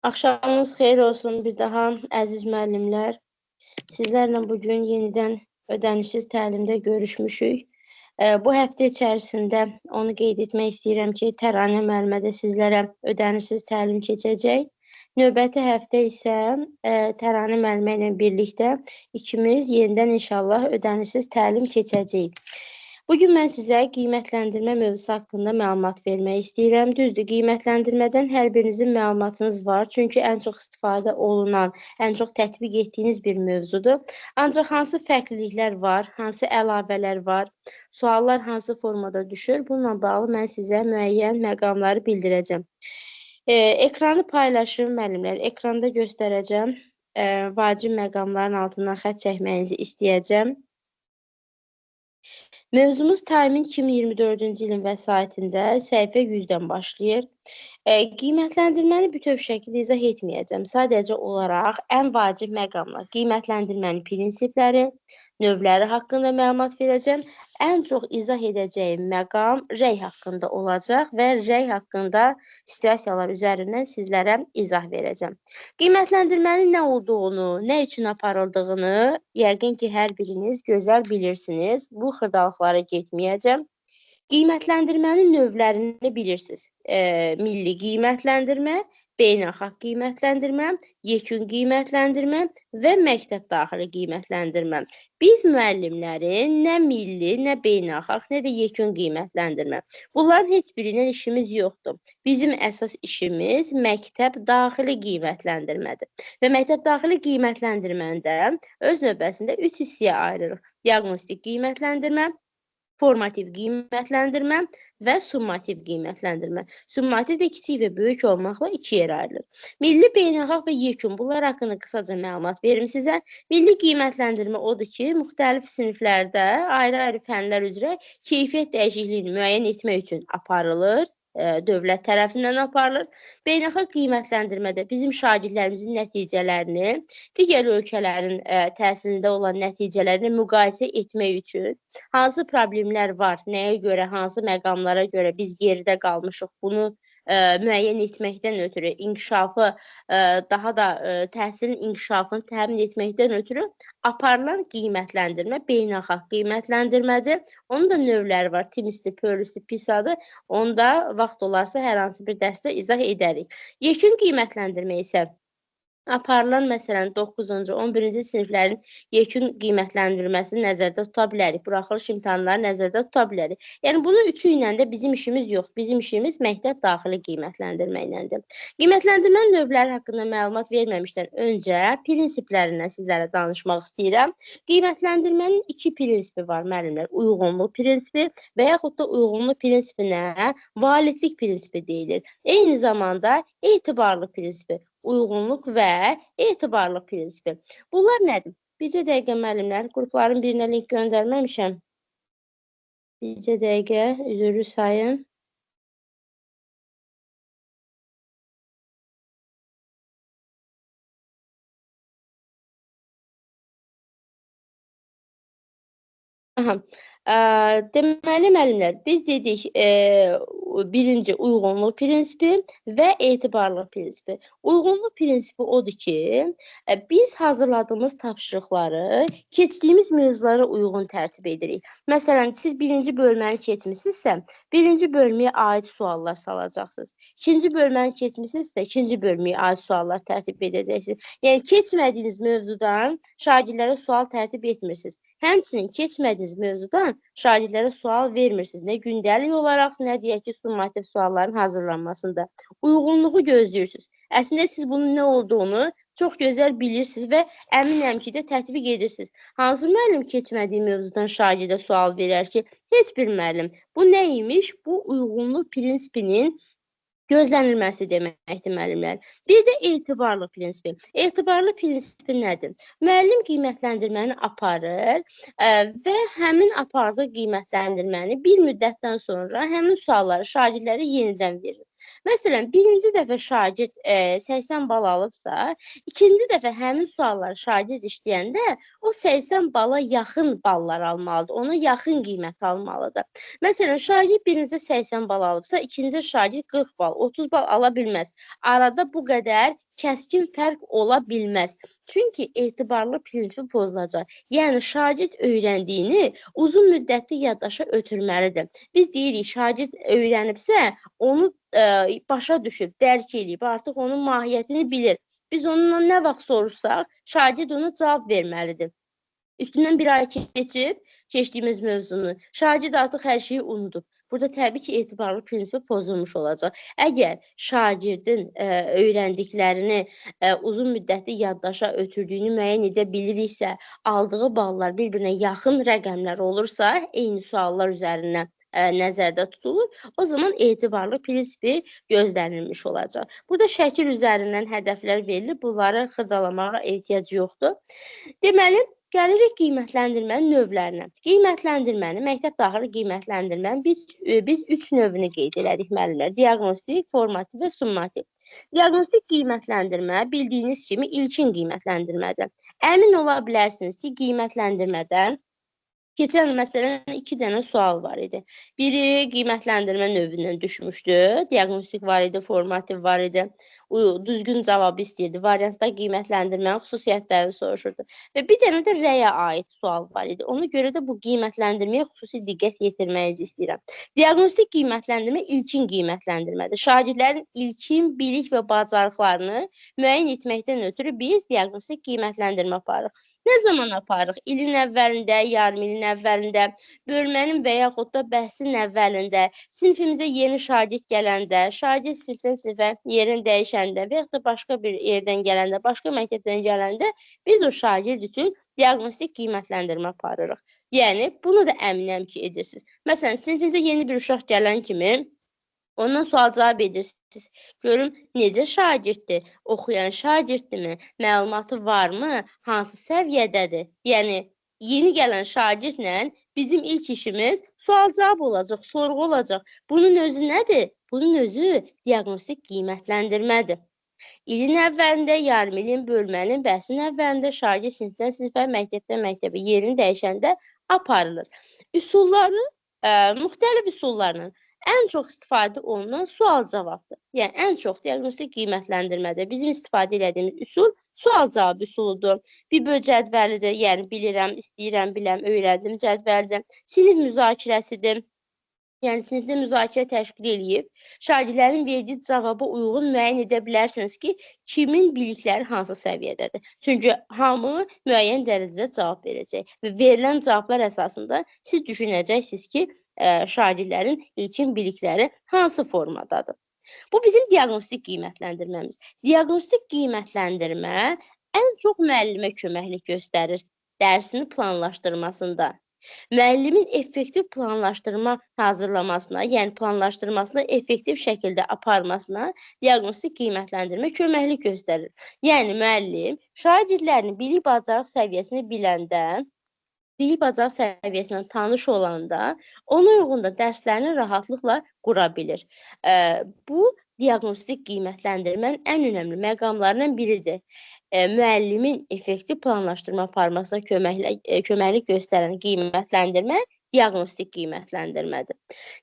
Axşamınız xeyir olsun bir daha əziz müəllimlər. Sizlərlə bugün yenidən ödənişsiz təlimdə görüşmüşük. Bu həftə içərisində onu qeyd etmək istəyirəm ki, Təranə müəllimə də sizlərə ödənişsiz təlim keçəcək. Növbəti həftə isə Təranə müəllimə ilə birlikdə ikimiz yenidən inşallah ödənişsiz təlim keçəcəyik. Bugün mən sizə qiymətləndirmə mövzusu haqqında məlumat vermək istəyirəm. Düzdür, qiymətləndirmədən hər birinizin məlumatınız var. Çünki ən çox istifadə olunan, ən çox tətbiq etdiyiniz bir mövzudur. Ancaq hansı fərqliliklər var, hansı əlavələr var, suallar hansı formada düşür, bununla bağlı mən sizə müəyyən məqamları bildirəcəm. Ekranı paylaşım müəllimlər. Ekranda göstərəcəm. Vacib məqamların altından xətt çəkməyinizi istəyəcəm. Mövzumuz Time-in 2024-cü ilin vəsaitində səhifə 100-dən başlayır. Qiymətləndirməni bütöv şəkildə izah etməyəcəm. Sadəcə olaraq ən vacib məqamlar, qiymətləndirmənin prinsipləri, növləri haqqında məlumat verəcəm. Ən çox izah edəcəyim məqam rəy haqqında olacaq və rəy haqqında situasiyalar üzərindən sizlərə izah verəcəm. Qiymətləndirmənin nə olduğunu, nə üçün aparıldığını yəqin ki, hər biriniz gözəl bilirsiniz. Bu xırdalıqlara getməyəcəm. Qiymətləndirmənin növlərini bilirsiniz. Milli qiymətləndirmə, beynəlxalq qiymətləndirmə, yekun qiymətləndirmə və məktəb daxili qiymətləndirmə. Biz müəllimlərin nə milli, nə beynəlxalq, nə də yekun qiymətləndirmə. Bunların heç birindən işimiz yoxdur. Bizim əsas işimiz məktəb daxili qiymətləndirmədir. Və məktəb daxili qiymətləndirməndə öz növbəsində 3 hissəyə ayırırıq. Diaqnostik qiymətləndirmə, formativ qiymətləndirmə və summativ qiymətləndirmə. Summativ də kiçik və böyük olmaqla 2 yerə ayrılır. Milli, beynəlxalq və yekun bunlar haqqında qısaca məlumat verim sizə. Milli qiymətləndirmə odur ki, müxtəlif siniflərdə ayrı-ayrı fənlər üzrə keyfiyyət dəyişikliyini müəyyən etmək üçün aparılır. Dövlət tərəfindən aparılır. Beynəlxalq qiymətləndirmədə bizim şagirdlərimizin nəticələrini digər ölkələrin təhsilində olan nəticələrini müqayisə etmək üçün hansı problemlər var, nəyə görə, hansı məqamlara görə biz geridə qalmışıq, bunu müəyyən etməkdən ötürü inkişafı, daha da təhsilin inkişafını təmin etməkdən ötürü aparılan qiymətləndirmə beynəlxalq qiymətləndirmədir. Onun da növləri var. TIMSS-dir, PIRLS-dir, PISA-dır. Onu da vaxt olarsa hər hansı bir dərsdə izah edərik. Yekun qiymətləndirmə isə aparılan məsələn 9-cu, 11-ci siniflərin yekun qiymətləndirilməsini nəzərdə tuta bilərik. Buraxılış imtahanları nəzərdə tuta bilərik. Yəni bunun üçü ilə də bizim işimiz yox. Bizim işimiz məktəb daxili qiymətləndirmə iləndir. Qiymətləndirmənin növləri haqqında məlumat verməmişdən öncə prinsiplərindən sizlərə danışmaq istəyirəm. Qiymətləndirmənin 2 prinsipi var müəllimlər. Uyğunluq prinsipi və yaxud da uyğunluq prinsipinə validlik prinsipi deyilir. Eyni zamanda etibarlı prinsipi. Uyğunluq və etibarlıq prinsipi. Bunlar nədir? Bircə dəqiqə müəllimlər, qrupların birinə link göndərməmişəm. Bircə dəqiqə, üzrlü sayın. Deməli müəllimlər, biz dedik birinci uyğunluq prinsipi və etibarlıq prinsipi. Uyğunluq prinsipi odur ki, biz hazırladığımız tapşırıqları keçdiyimiz mövzulara uyğun tərtib edirik. Məsələn, siz birinci bölməni keçmisinizsə, birinci bölməyə aid suallar salacaqsınız. İkinci bölməni keçmisinizsə, ikinci bölməyə aid suallar tərtib edəcəksiniz. Yəni, keçmədiyiniz mövzudan şagirdlərə sual tərtib etmirsiniz. Həmçinin keçmədiyiniz mövzudan şagirdlərə sual vermirsiniz. Nə gündəlik olaraq, nə deyək ki, summativ sualların hazırlanmasında. Uyğunluğu gözləyirsiniz. Əslində siz bunun nə olduğunu çox gözəl bilirsiniz və əminəm ki, də tətbiq edirsiniz. Hansı müəllim keçmədiyi mövzudan şagirdə sual verər ki, heç bir müəllim. Bu nə imiş? Bu uyğunluq prinsipinin gözlənilməsi deməkdir müəllimlər. Bir də etibarlı prinsipi. Etibarlı prinsipi nədir? Müəllim qiymətləndirməni aparır və həmin apardığı qiymətləndirməni bir müddətdən sonra həmin sualları şagirdlərə yenidən verir. Məsələn, birinci dəfə şagird 80 bal alıbsa, ikinci dəfə həmin sualları şagird işləyəndə o 80 bala yaxın ballar almalıdır, ona yaxın qiymət almalıdır. Məsələn, şagird birinizdə 80 bal alıbsa, ikinci şagird 40 bal, 30 bal ala bilməz. Arada bu qədər kəskin fərq ola bilməz. Çünki etibarlı prinsipi pozulacaq. Yəni şagird öyrəndiyini uzun müddətli yaddaşa ötürməlidir. Biz deyirik, şagird öyrənibsə, onu başa düşüb, dərk eləyib, artıq onun mahiyyətini bilir. Biz onunla nə vaxt sorursaq, şagird ona cavab verməlidir. Üstündən bir ay keçib keçdiyimiz mövzunu, şagird artıq hər şeyi unudub. Burada təbii ki, etibarlı prinsipi pozulmuş olacaq. Əgər şagirdin öyrəndiklərini uzun müddətli yaddaşa ötürdüyünü müəyyən edə biliriksə, aldığı ballar bir-birinə yaxın rəqəmlər olursa, eyni suallar üzərindən nəzərdə tutulur, o zaman etibarlı prinsipi gözlənilmiş olacaq. Burada şəkil üzərindən hədəflər verilir, bunları xırdalamağa ehtiyac yoxdur. Deməli, gəlirik qiymətləndirmənin növlərinə. Qiymətləndirməni, məktəb daxili qiymətləndirmənin biz 3 növünü qeyd elədik müəllimlər. Diaqnostik, formativ və summativ. Diaqnostik qiymətləndirmə bildiyiniz kimi ilkin qiymətləndirmədir. Əmin ola bilərsiniz ki, qiymətləndirmədən keçən məsələn 2 dənə sual var idi. Biri qiymətləndirmə növündən düşmüşdü. Diaqnostik var idi, formativ var idi. Düzgün cavabı istəyirdi. Variantda qiymətləndirmənin xüsusiyyətlərini soruşurdu. Və bir dənə də rəyə aid sual var idi. Ona görə də bu qiymətləndirməyə xüsusi diqqət yetirməyinizi istəyirəm. Diaqnostik qiymətləndirmə ilkin qiymətləndirmədir. Şagirdlərin ilkin bilik və bacarıqlarını müəyyən etməkdən ötürü biz diaqnostik qiymətləndirmə aparırıq. Nə zaman aparırıq? İlin əvvəlində, yarım ilin əvvəlində, bölmənin və yaxud da bəhsin əvvəlində, sinifimizə yeni şagird gələndə, şagird sinifdən sinifə yerini dəyişəndə və yaxud da başqa bir yerdən gələndə, başqa məktəbdən gələndə biz o şagird üçün diaqnostik qiymətləndirmə aparırıq. Yəni, bunu da əminəm ki, edirsiniz. Məsələn, sinifinizə yeni bir uşaq gələn kimi ondan sual cavab edirsiniz. Görüm, necə şagirddir? Oxuyan şagirddirmi? Məlumatı varmı? Hansı səviyyədədir? Yəni, yeni gələn şagirdlə bizim ilk işimiz sual cavab olacaq, sorğu olacaq. Bunun özü nədir? Bunun özü diaqnostik qiymətləndirmədir. İlin əvvəlində, yarım ilin, bölmənin, bəhsin əvvəlində şagird sinifdən sinifə, məktəbdən məktəbə yerini dəyişəndə aparılır. Üsulları, müxtəlif üsullarla ən çox istifadə olunan sual-cavabdır. Yəni, ən çox diaqnostik qiymətləndirmədə bizim istifadə edədiyimiz üsul sual-cavab üsuludur. Bir cədvəlidir, yəni bilirəm, istəyirəm, biləm, öyrəndim cədvəlidir. Sinif müzakirəsidir. Yəni, sinifdə müzakirə təşkil edib, şagirdlərin verdiyi cavaba uyğun müəyyən edə bilərsiniz ki, kimin bilikləri hansı səviyyədədir. Çünki hamı müəyyən dərəcədə cavab verəcək və verilən cavablar əsasında siz düşünəcəksiniz ki, şagirdlərin ilkin bilikləri hansı formadadır. Bu bizim diaqnostik qiymətləndirməmiz. Diaqnostik qiymətləndirmə ən çox müəllimə köməklik göstərir dərsini planlaşdırmasında. Müəllimin effektiv planlaşdırma hazırlamasına, yəni planlaşdırmasına effektiv şəkildə aparmasına diaqnostik qiymətləndirmə köməklik göstərir. Yəni, müəllim şagirdlərin bilik bacarıq səviyyəsini biləndə, bilik bacarıq səviyyəsindən tanış olanda, ona uyğun da dərslərini rahatlıqla qura bilir. Bu, diaqnostik qiymətləndirmənin ən önəmli məqamlarından biridir. Müəllimin effektiv planlaşdırma aparmasına köməklik göstərən qiymətləndirmə diaqnostik qiymətləndirmədir.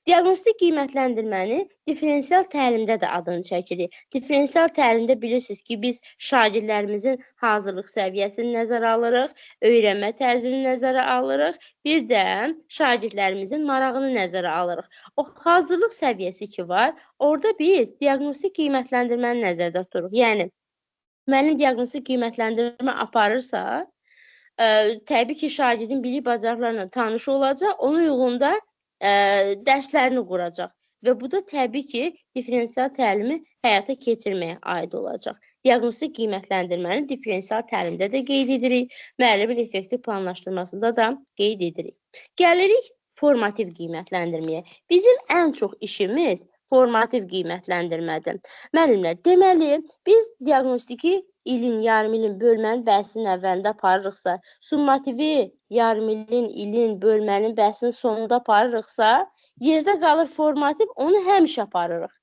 Diaqnostik qiymətləndirməni diferensial təlimdə də adını çəkirik. Diferensial təlimdə bilirsiniz ki, biz şagirdlərimizin hazırlıq səviyyəsini nəzərə alırıq, öyrənmə tərzini nəzərə alırıq, bir də şagirdlərimizin marağını nəzərə alırıq. O hazırlıq səviyyəsi ki var, orada biz diaqnostik qiymətləndirməni nəzərdə tuturuq. Yəni, müəllim diaqnostik qiymətləndirmə aparırsa, təbii ki, şagirdin bilik bacarıqlarla tanış olacaq, ona uyğun da dərslərini quracaq. Və bu da təbii ki, diferensial təlimi həyata keçirməyə aid olacaq. Diaqnostik qiymətləndirməni diferensial təlimdə də qeyd edirik, müəllimin effektiv planlaşdırmasında da qeyd edirik. Gəlirik formativ qiymətləndirməyə. Bizim ən çox işimiz formativ qiymətləndirmədir. Müəllimlər, deməli, biz diaqnostiki ilin, yarım ilin, bölmənin, bəhsin əvvəlində aparırıqsa, summativi yarım ilin, ilin, bölmənin, bəhsin sonunda aparırıqsa, yerdə qalır formativ, onu həmişə aparırıq.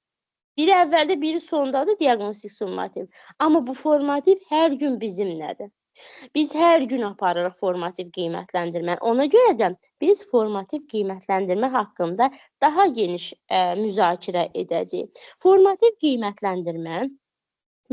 Biri əvvəldə, biri sondadır diaqnostik summativ. Amma bu formativ hər gün bizimlədir. Biz hər gün aparırıq formativ qiymətləndirmə. Ona görə də biz formativ qiymətləndirmə haqqında daha geniş müzakirə edəcəyik. Formativ qiymətləndirmə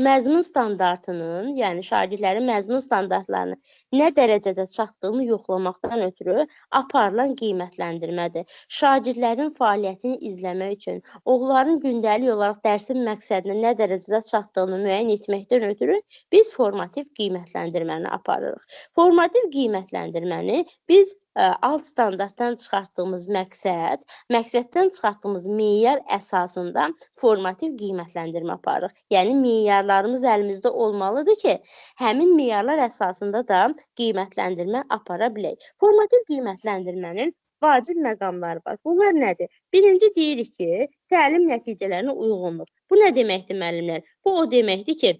məzmun standartının, yəni şagirdlərin məzmun standartlarını nə dərəcədə çatdığını yoxlamaqdan ötürü aparılan qiymətləndirmədir. Şagirdlərin fəaliyyətini izləmək üçün, onların gündəlik olaraq dərsin məqsədinə nə dərəcədə çatdığını müəyyən etməkdən ötürü biz formativ qiymətləndirməni aparırıq. Formativ qiymətləndirməni biz alt standartdan çıxartdığımız məqsəddən çıxartdığımız meyar əsasında formativ qiymətləndirmə aparırıq. Yəni, meyarlarımız əlimizdə olmalıdır ki, həmin meyarlar əsasında da qiymətləndirmə apara bilək. Formativ qiymətləndirmənin vacib məqamları var. Bunlar nədir? Birinci deyirik ki, təlim nəticələrinə uyğunluq. Bu nə deməkdir, müəllimlər? Bu o deməkdir ki,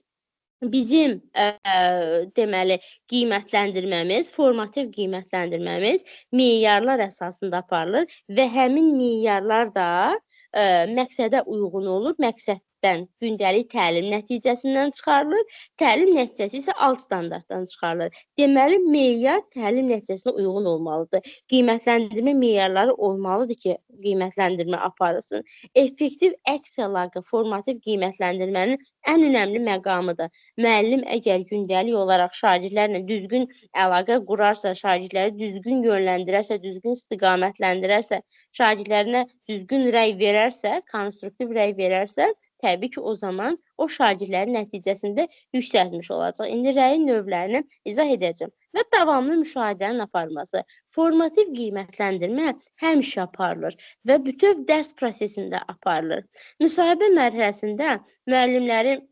bizim deməli qiymətləndirməmiz, formativ qiymətləndirməmiz meyarlar əsasında aparılır və həmin meyarlar da məqsədə uyğun olur. Məqsəddən gündəlik təlim nəticəsindən çıxarılır. Təlim nəticəsi isə alt standartdan çıxarılır. Deməli, meyar təlim nəticəsinə uyğun olmalıdır. Qiymətləndirmə meyarları olmalıdır ki, qiymətləndirmə aparılsın. Effektiv əks əlaqə formativ qiymətləndirmənin ən önəmli məqamıdır. Müəllim əgər gündəlik olaraq şagirdlərlə düzgün əlaqə qurarsa, şagirdləri düzgün yönləndirərsə, düzgün istiqamətləndirərsə, şagirdlərinə düzgün rəy verərsə, konstruktiv rəy verərsə, təbii ki, o zaman o şagirdlərin nəticəsində yüksəltmiş olacaq. İndi rəyin növlərini izah edəcəm. Və davamlı müşahidənin aparılması. Formativ qiymətləndirmə həmişə aparılır və bütöv dərs prosesində aparılır. Müsahibə mərhələsində müəllimlərin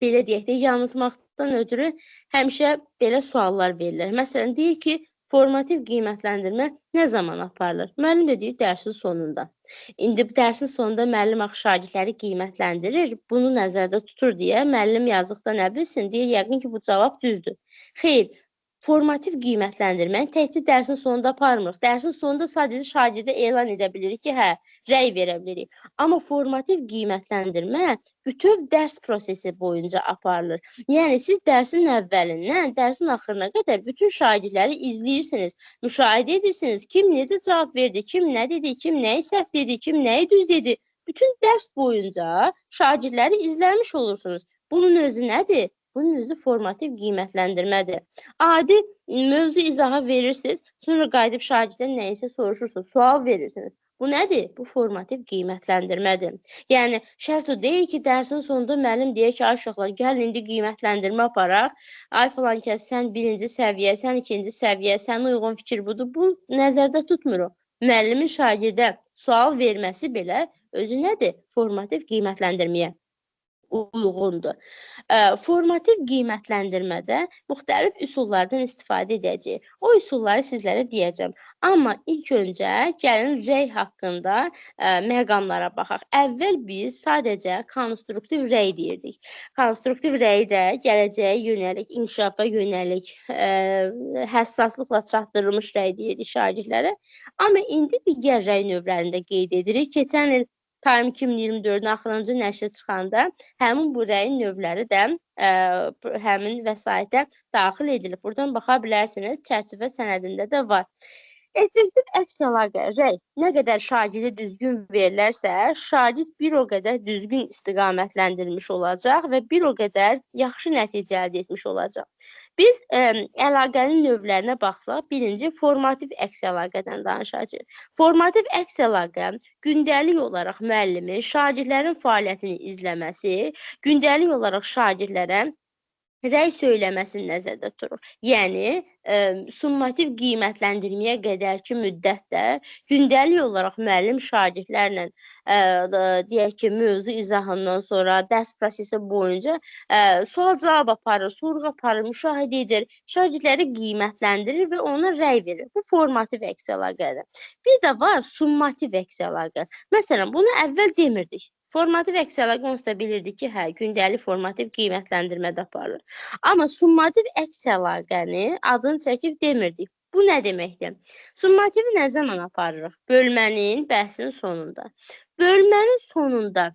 belə deyək də, yanıltmaqdan ötürü həmişə belə suallar verilir. Məsələn, deyir ki, formativ qiymətləndirmə nə zaman aparılır? Müəllim də deyir, dərsin sonunda. İndi dərsin sonunda müəllim axı şagirdləri qiymətləndirir, bunu nəzərdə tutur deyə müəllim yazıqda nə bilsin, deyir, yəqin ki, bu cavab düzdür. Xeyr, formativ qiymətləndirməni təkcə dərsin sonunda aparmırıq. Dərsin sonunda sadəcə şagirdə elan edə bilirik ki, hə, rəy verə bilirik. Amma formativ qiymətləndirmə bütöv dərs prosesi boyunca aparılır. Yəni, siz dərsin əvvəlindən, dərsin axırına qədər bütün şagirdləri izləyirsiniz, müşahidə edirsiniz. Kim necə cavab verdi, kim nə dedi, kim nəyi səhv dedi, kim nəyi düz dedi. Bütün dərs boyunca şagirdləri izləmiş olursunuz. Bunun özü nədir? Bunun özü formativ qiymətləndirmədir. Adi mövzu izahı verirsiniz, sonra qayıdıb şagirddən nəyisə soruşursunuz, sual verirsiniz. Bu nədir? Bu formativ qiymətləndirmədir. Yəni, şərt o deyil ki, dərsin sonunda müəllim deyək ki, ay uşaqlar, gəlin indi qiymətləndirmə aparaq. Ay filan kəs, sən birinci səviyyə, sən ikinci səviyyə, sənə uyğun fikir budur. Bu nəzərdə tutmuruq. Müəllimin şagirdə sual verməsi belə özü nədir? Formativ qiymətləndirməyə uyğundur. Formativ qiymətləndirmədə müxtəlif üsullardan istifadə edəcəyik. O üsulları sizlərə deyəcəm. Amma ilk öncə gəlin rəy haqqında məqamlara baxaq. Əvvəl biz sadəcə konstruktiv rəy deyirdik. Konstruktiv rəyi də gələcəyə yönəlik, inkişafa yönəlik, həssaslıqla çatdırılmış rəy deyirdik şagirdlərə. Amma indi digər rəy növlərində qeyd edirik. Keçən il Time 2024-ün axırıncı nəşri çıxanda həmin bu rəyin növləri də həmin vəsaitə daxil edilib. Buradan baxa bilərsiniz, çərçivə sənədində də var. Effektiv əks əlaqə rəy nə qədər şagirdə düzgün verilərsə, şagird bir o qədər düzgün istiqamətləndirilmiş olacaq və bir o qədər yaxşı nəticə əldə etmiş olacaq. Biz əlaqənin növlərinə baxsaq, birinci formativ əks əlaqədən danışacağıq. Formativ əks əlaqə gündəlik olaraq müəllimin şagirdlərin fəaliyyətini izləməsi, gündəlik olaraq şagirdlərə rəy söyləməsini nəzərdə tuturuq. Yəni, summativ qiymətləndirməyə qədərki müddətdə gündəlik olaraq müəllim şagirdlərlə deyək ki, mövzu izahından sonra dərs prosesi boyunca sual-cavab aparır, sorğu aparır, müşahidə edir, şagirdləri qiymətləndirir və ona rəy verir. Bu formativ əks əlaqədir. Bir də var summativ əks əlaqə. Məsələn, bunu əvvəl demirdik. Formativ əks əlaqə onsuz da bilirdik ki, hə, gündəlik formativ qiymətləndirmədə aparılır. Amma summativ əks əlaqəni adını çəkib demirdik. Bu nə deməkdir? Summativi nə zaman aparırıq? Bölmənin, bəhsin sonunda. Bölmənin sonunda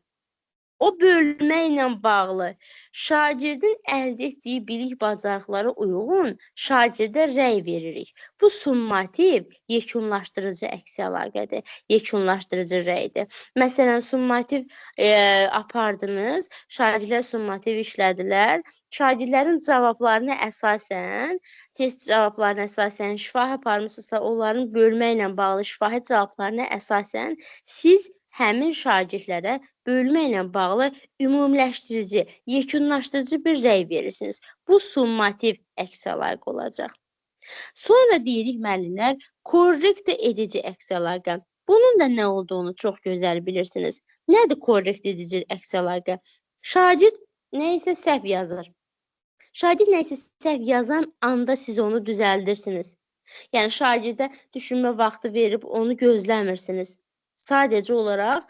O bölmə ilə bağlı şagirdin əldə etdiyi bilik bacarıqlara uyğun şagirdə rəy veririk. Bu summativ yekunlaşdırıcı əksi əlaqədir, yekunlaşdırıcı rəydir. Məsələn, summativ apardınız, şagirdlər summativ işlədilər. Şagirdlərin cavablarına əsasən, test cavablarına əsasən şifahi aparmısınızsa, onların bölmə ilə bağlı şifahi cavablarına əsasən siz həmin şagirdlərə bölmə ilə bağlı ümumiləşdirici, yekunlaşdırıcı bir rəy verirsiniz. Bu summativ əks əlaqə olacaq. Sonra deyirik müəllimlər, korrekt edici əks əlaqə. Bunun da nə olduğunu çox gözəl bilirsiniz. Nədir korrekt edici əks əlaqə? Şagird nə isə səhv yazır. Şagird nə isə səhv yazan anda siz onu düzəldirsiniz. Yəni şagirdə düşünmə vaxtı verib onu gözləmirsiniz. Sadəcə olaraq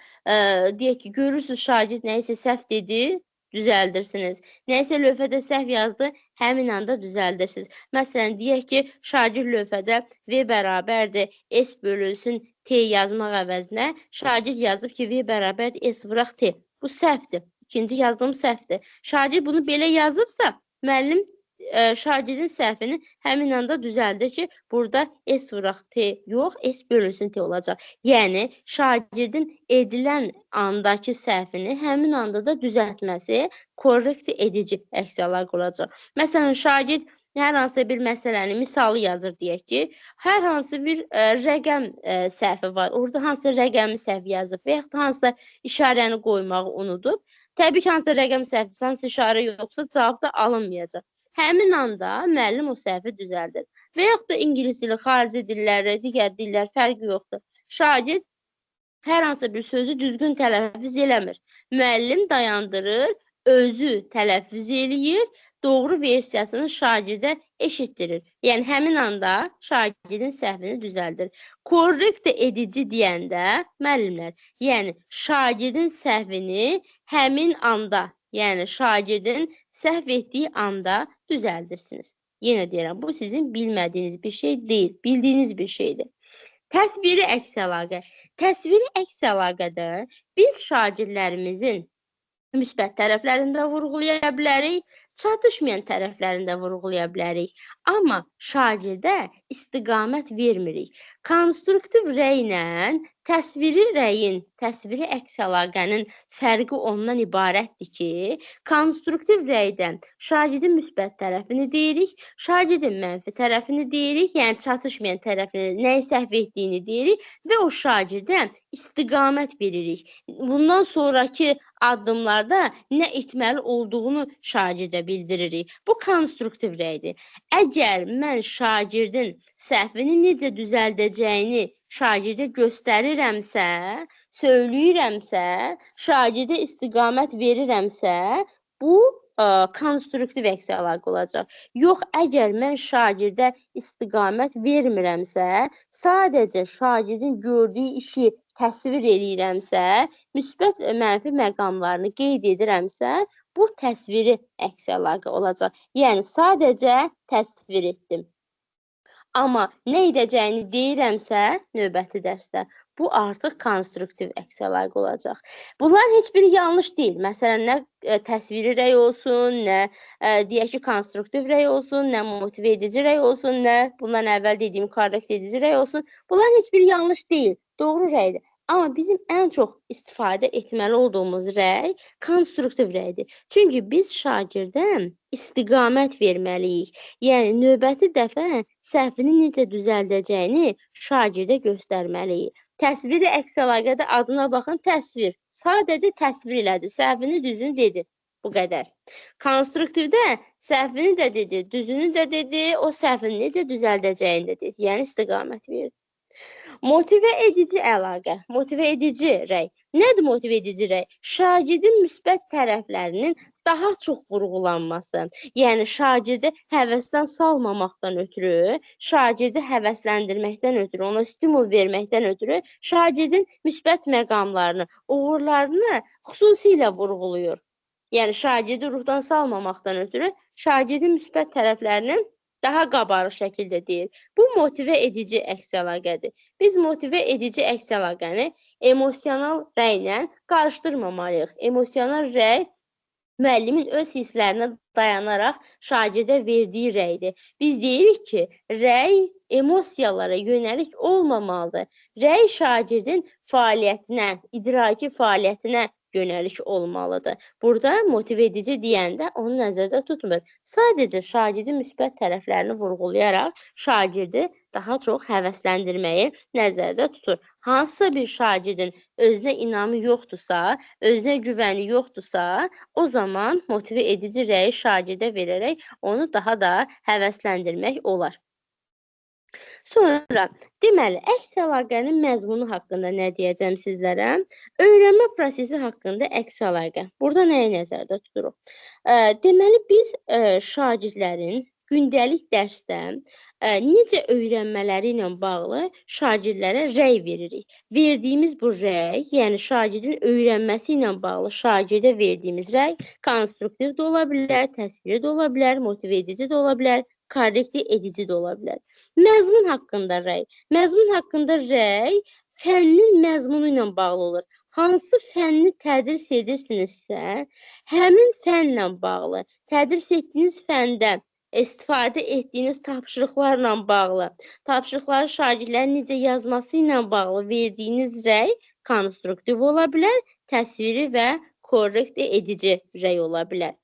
deyək ki, görürsünüz şagird nə isə səhv dedi, düzəldirsiniz. Nə isə lövhədə səhv yazdı, həmin anda düzəldirsiniz. Məsələn, deyək ki, şagird lövhədə V bərabərdir, S bölünsün T yazmaq əvəzinə şagird yazıb ki, V bərabərdir, S vuraq T. Bu səhvdir. İkinci yazdığım səhvdir. Şagird bunu belə yazıbsa, müəllim şagirdin səhvini həmin anda düzəldir ki, burada S vuraq T yox, S bölünsün T olacaq. Yəni, şagirdin edilən andakı səhvini həmin anda da düzəltməsi korrekt edici əks əlaqə olacaq. Məsələn, şagird hər hansı bir məsələni misalı yazır deyək ki, hər hansı bir rəqəm səhvi var. Orada hansı rəqəmi səhv yazıb və yaxud hansısa işarəni qoymağı unudub. Təbii ki, hansı rəqəm səhvdirsə, hansı işarə yoxsa cavab da alınmayacaq. Həmin anda müəllim o səhvi düzəldir. Və yaxud da ingilis dili, xarici dilləri, digər dillər fərqi yoxdur. Şagird hər hansı bir sözü düzgün tələffüz eləmir. Müəllim dayandırır, özü tələffüz eləyir, doğru versiyasını şagirdə eşitdirir. Yəni, həmin anda şagirdin səhvini düzəldir. Korrekt edici deyəndə, müəllimlər, yəni şagirdin səhvini həmin anda, yəni şagirdin səhv etdiyi anda düzəldirsiniz. Yenə deyirəm, bu sizin bilmədiyiniz bir şey deyil, bildiyiniz bir şeydir. Təsviri əks əlaqə. Təsviri əks əlaqədə biz şagirdlərimizin müsbət tərəflərində vurğulaya bilərik, çatışmayan tərəflərində vurğulaya bilərik. Amma şagirdə istiqamət vermirik. Konstruktiv rəylə təsviri rəyin, təsviri əks əlaqənin fərqi ondan ibarətdir ki, konstruktiv rəydən şagirdin müsbət tərəfini deyirik, şagirdin mənfi tərəfini deyirik, yəni çatışmayan tərəfini, nəyi səhv etdiyini deyirik və o şagirdən istiqamət veririk. Bundan sonraki addımlarda nə etməli olduğunu şagirdə bildiririk. Bu konstruktiv rəydir. Əgər mən şagirdin səhvini necə düzəldəcəyini şagirdə göstərirəmsə, söyləyirəmsə, şagirdə istiqamət verirəmsə, bu konstruktiv əks əlaqə olacaq. Yox, əgər mən şagirdə istiqamət vermirəmsə, sadəcə şagirdin gördüyü işi təsvir edirəmsə, müsbət mənfi məqamlarını qeyd edirəmsə, bu təsviri əks əlaqə olacaq. Yəni, sadəcə təsvir etdim. Amma nə edəcəyini deyirəmsə, növbəti dərsdə, bu artıq konstruktiv əks əlaqə olacaq. Bunlar heç biri yanlış deyil. Məsələn, nə təsviri rəy olsun, nə deyək ki, konstruktiv rəy olsun, nə motive edici rəy olsun, nə bundan əvvəl dediyim korrekt edici rəy olsun. Bunlar heç biri yanlış deyil, doğru rəydir. Amma bizim ən çox istifadə etməli olduğumuz rəy konstruktiv rəydir. Çünki biz şagirdən istiqamət verməliyik. Yəni, növbəti dəfə səhvini necə düzəldəcəyini şagirdə göstərməliyik. Təsviri əks əlaqədə adına baxın, təsvir. Sadəcə təsvir elədi, səhvini düzünü dedi. Bu qədər. Konstruktivdə səhvini də dedi, düzünü də dedi, o səhvini necə düzəldəcəyini də dedi. Yəni, istiqamət verdi. Motive edici əlaqə, motive edici rəy. Nədir motive edici rəy? Şagirdin müsbət tərəflərinin daha çox vurğulanması. Yəni, şagirdi həvəsdən salmamaqdan ötürü, şagirdi həvəsləndirməkdən ötürü, ona stimul verməkdən ötürü şagirdin müsbət məqamlarını, uğurlarını xüsusilə vurğuluyur. Yəni, şagirdi ruhdan salmamaqdan ötürü şagirdin müsbət tərəflərinin daha qabarıq şəkildə deyir. Bu motivə edici əks əlaqədir. Biz motivə edici əks əlaqəni emosional rəylə qarışdırmamalıyıq. Emosional rəy müəllimin öz hisslərinə dayanaraq şagirdə verdiyi rəydir. Biz deyirik ki, rəy emosiyalara yönəlik olmamalıdır. Rəy şagirdin fəaliyyətinə, idraki fəaliyyətinə yönəlik olmalıdır. Burada motivə edici deyəndə onu nəzərdə tutmur. Sadəcə şagirdin müsbət tərəflərini vurğulayaraq şagirdi daha çox həvəsləndirməyi nəzərdə tutur. Hansısa bir şagirdin özünə inamı yoxdursa, özünə güvəni yoxdursa, o zaman motivə edici rəyi şagirdə verərək onu daha da həvəsləndirmək olar. Sonra, deməli, əks əlaqənin məzmunu haqqında nə deyəcəm sizlərə? Öyrənmə prosesi haqqında əks əlaqə. Burada nəyi nəzərdə tuturuq? Deməli, biz şagirdlərin gündəlik dərsdə necə öyrənmələri ilə bağlı şagirdlərə rəy veririk. Verdiyimiz bu rəy, yəni şagirdin öyrənməsi ilə bağlı şagirdə verdiyimiz rəy konstruktiv də ola bilər, təsviri də ola bilər, motivə edici də ola bilər, korrektiv edici də ola bilər. Məzmun haqqında rəy. Məzmun haqqında rəy fənnin məzmunu ilə bağlı olur. Hansı fənni tədris edirsinizsə, həmin fənlə bağlı, tədris etdiyiniz fəndə istifadə etdiyiniz tapşırıqlarla bağlı, tapşırıqları şagirdlərin necə yazması ilə bağlı verdiyiniz rəy konstruktiv ola bilər, təsviri və korrektiv edici rəy ola bilər.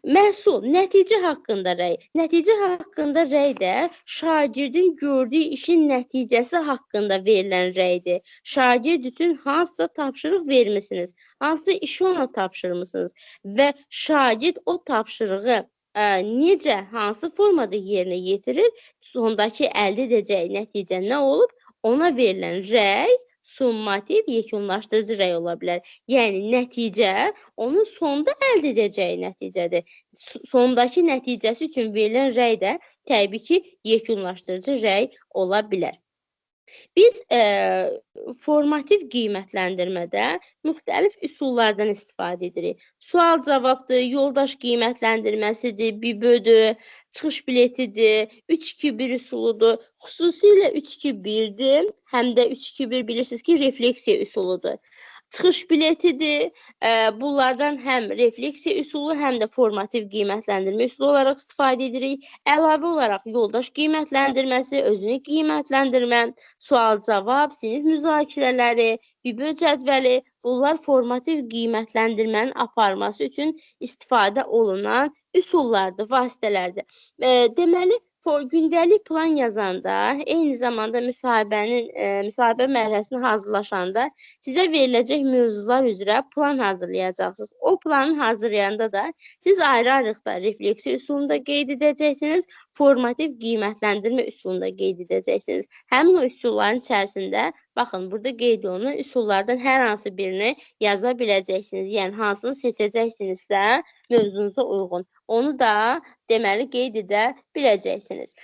Məhsul, nəticə haqqında rəy. Nəticə haqqında rəy də şagirdin gördüyü işin nəticəsi haqqında verilən rəydir. Şagird üçün hansısa tapşırıq vermisiniz, hansısa işi ona tapşırmısınız və şagird o tapşırığı necə, hansı formada yerinə yetirir, sondakı əldə edəcəyi nəticə nə olub, ona verilən rəy summativ, yekunlaşdırıcı rəy ola bilər. Yəni, nəticə onun sonda əldə edəcəyi nəticədir. Sondakı nəticəsi üçün verilən rəy də təbii ki, yekunlaşdırıcı rəy ola bilər. Biz formativ qiymətləndirmədə müxtəlif üsullardan istifadə edirik. Sual-cavabdır, yoldaş qiymətləndirməsidir, BİBÖ-dür, çıxış biletidir, 3-2-1 üsuludur. Xüsusilə 3-2-1-dir, həm də 3-2-1 bilirsiniz ki, refleksiya üsuludur. Çıxış biletidir, bunlardan həm refleksiya üsulu, həm də formativ qiymətləndirmə üsulu olaraq istifadə edirik. Əlavə olaraq yoldaş qiymətləndirməsi, özünü qiymətləndirmə, sual-cavab, sinif müzakirələri, BİBÖ cədvəli, bunlar formativ qiymətləndirmənin aparılması üçün istifadə olunan üsullardır, vasitələrdir. Deməli, gündəlik plan yazanda, eyni zamanda müsahibə mərhələsini hazırlaşanda sizə veriləcək mövzular üzrə plan hazırlayacaqsınız. O planı hazırlayanda da siz ayrı-ayrıqda refleksiya üsulunu da qeyd edəcəksiniz, formativ qiymətləndirmə üsulunu da qeyd edəcəksiniz. Həmin o üsulların içərisində, baxın, burada qeyd olunan üsullardan hər hansı birini yaza biləcəksiniz. Yəni, hansını seçəcəksinizsə, mövzunuza uyğun. Onu da deməli qeyd edə biləcəksiniz.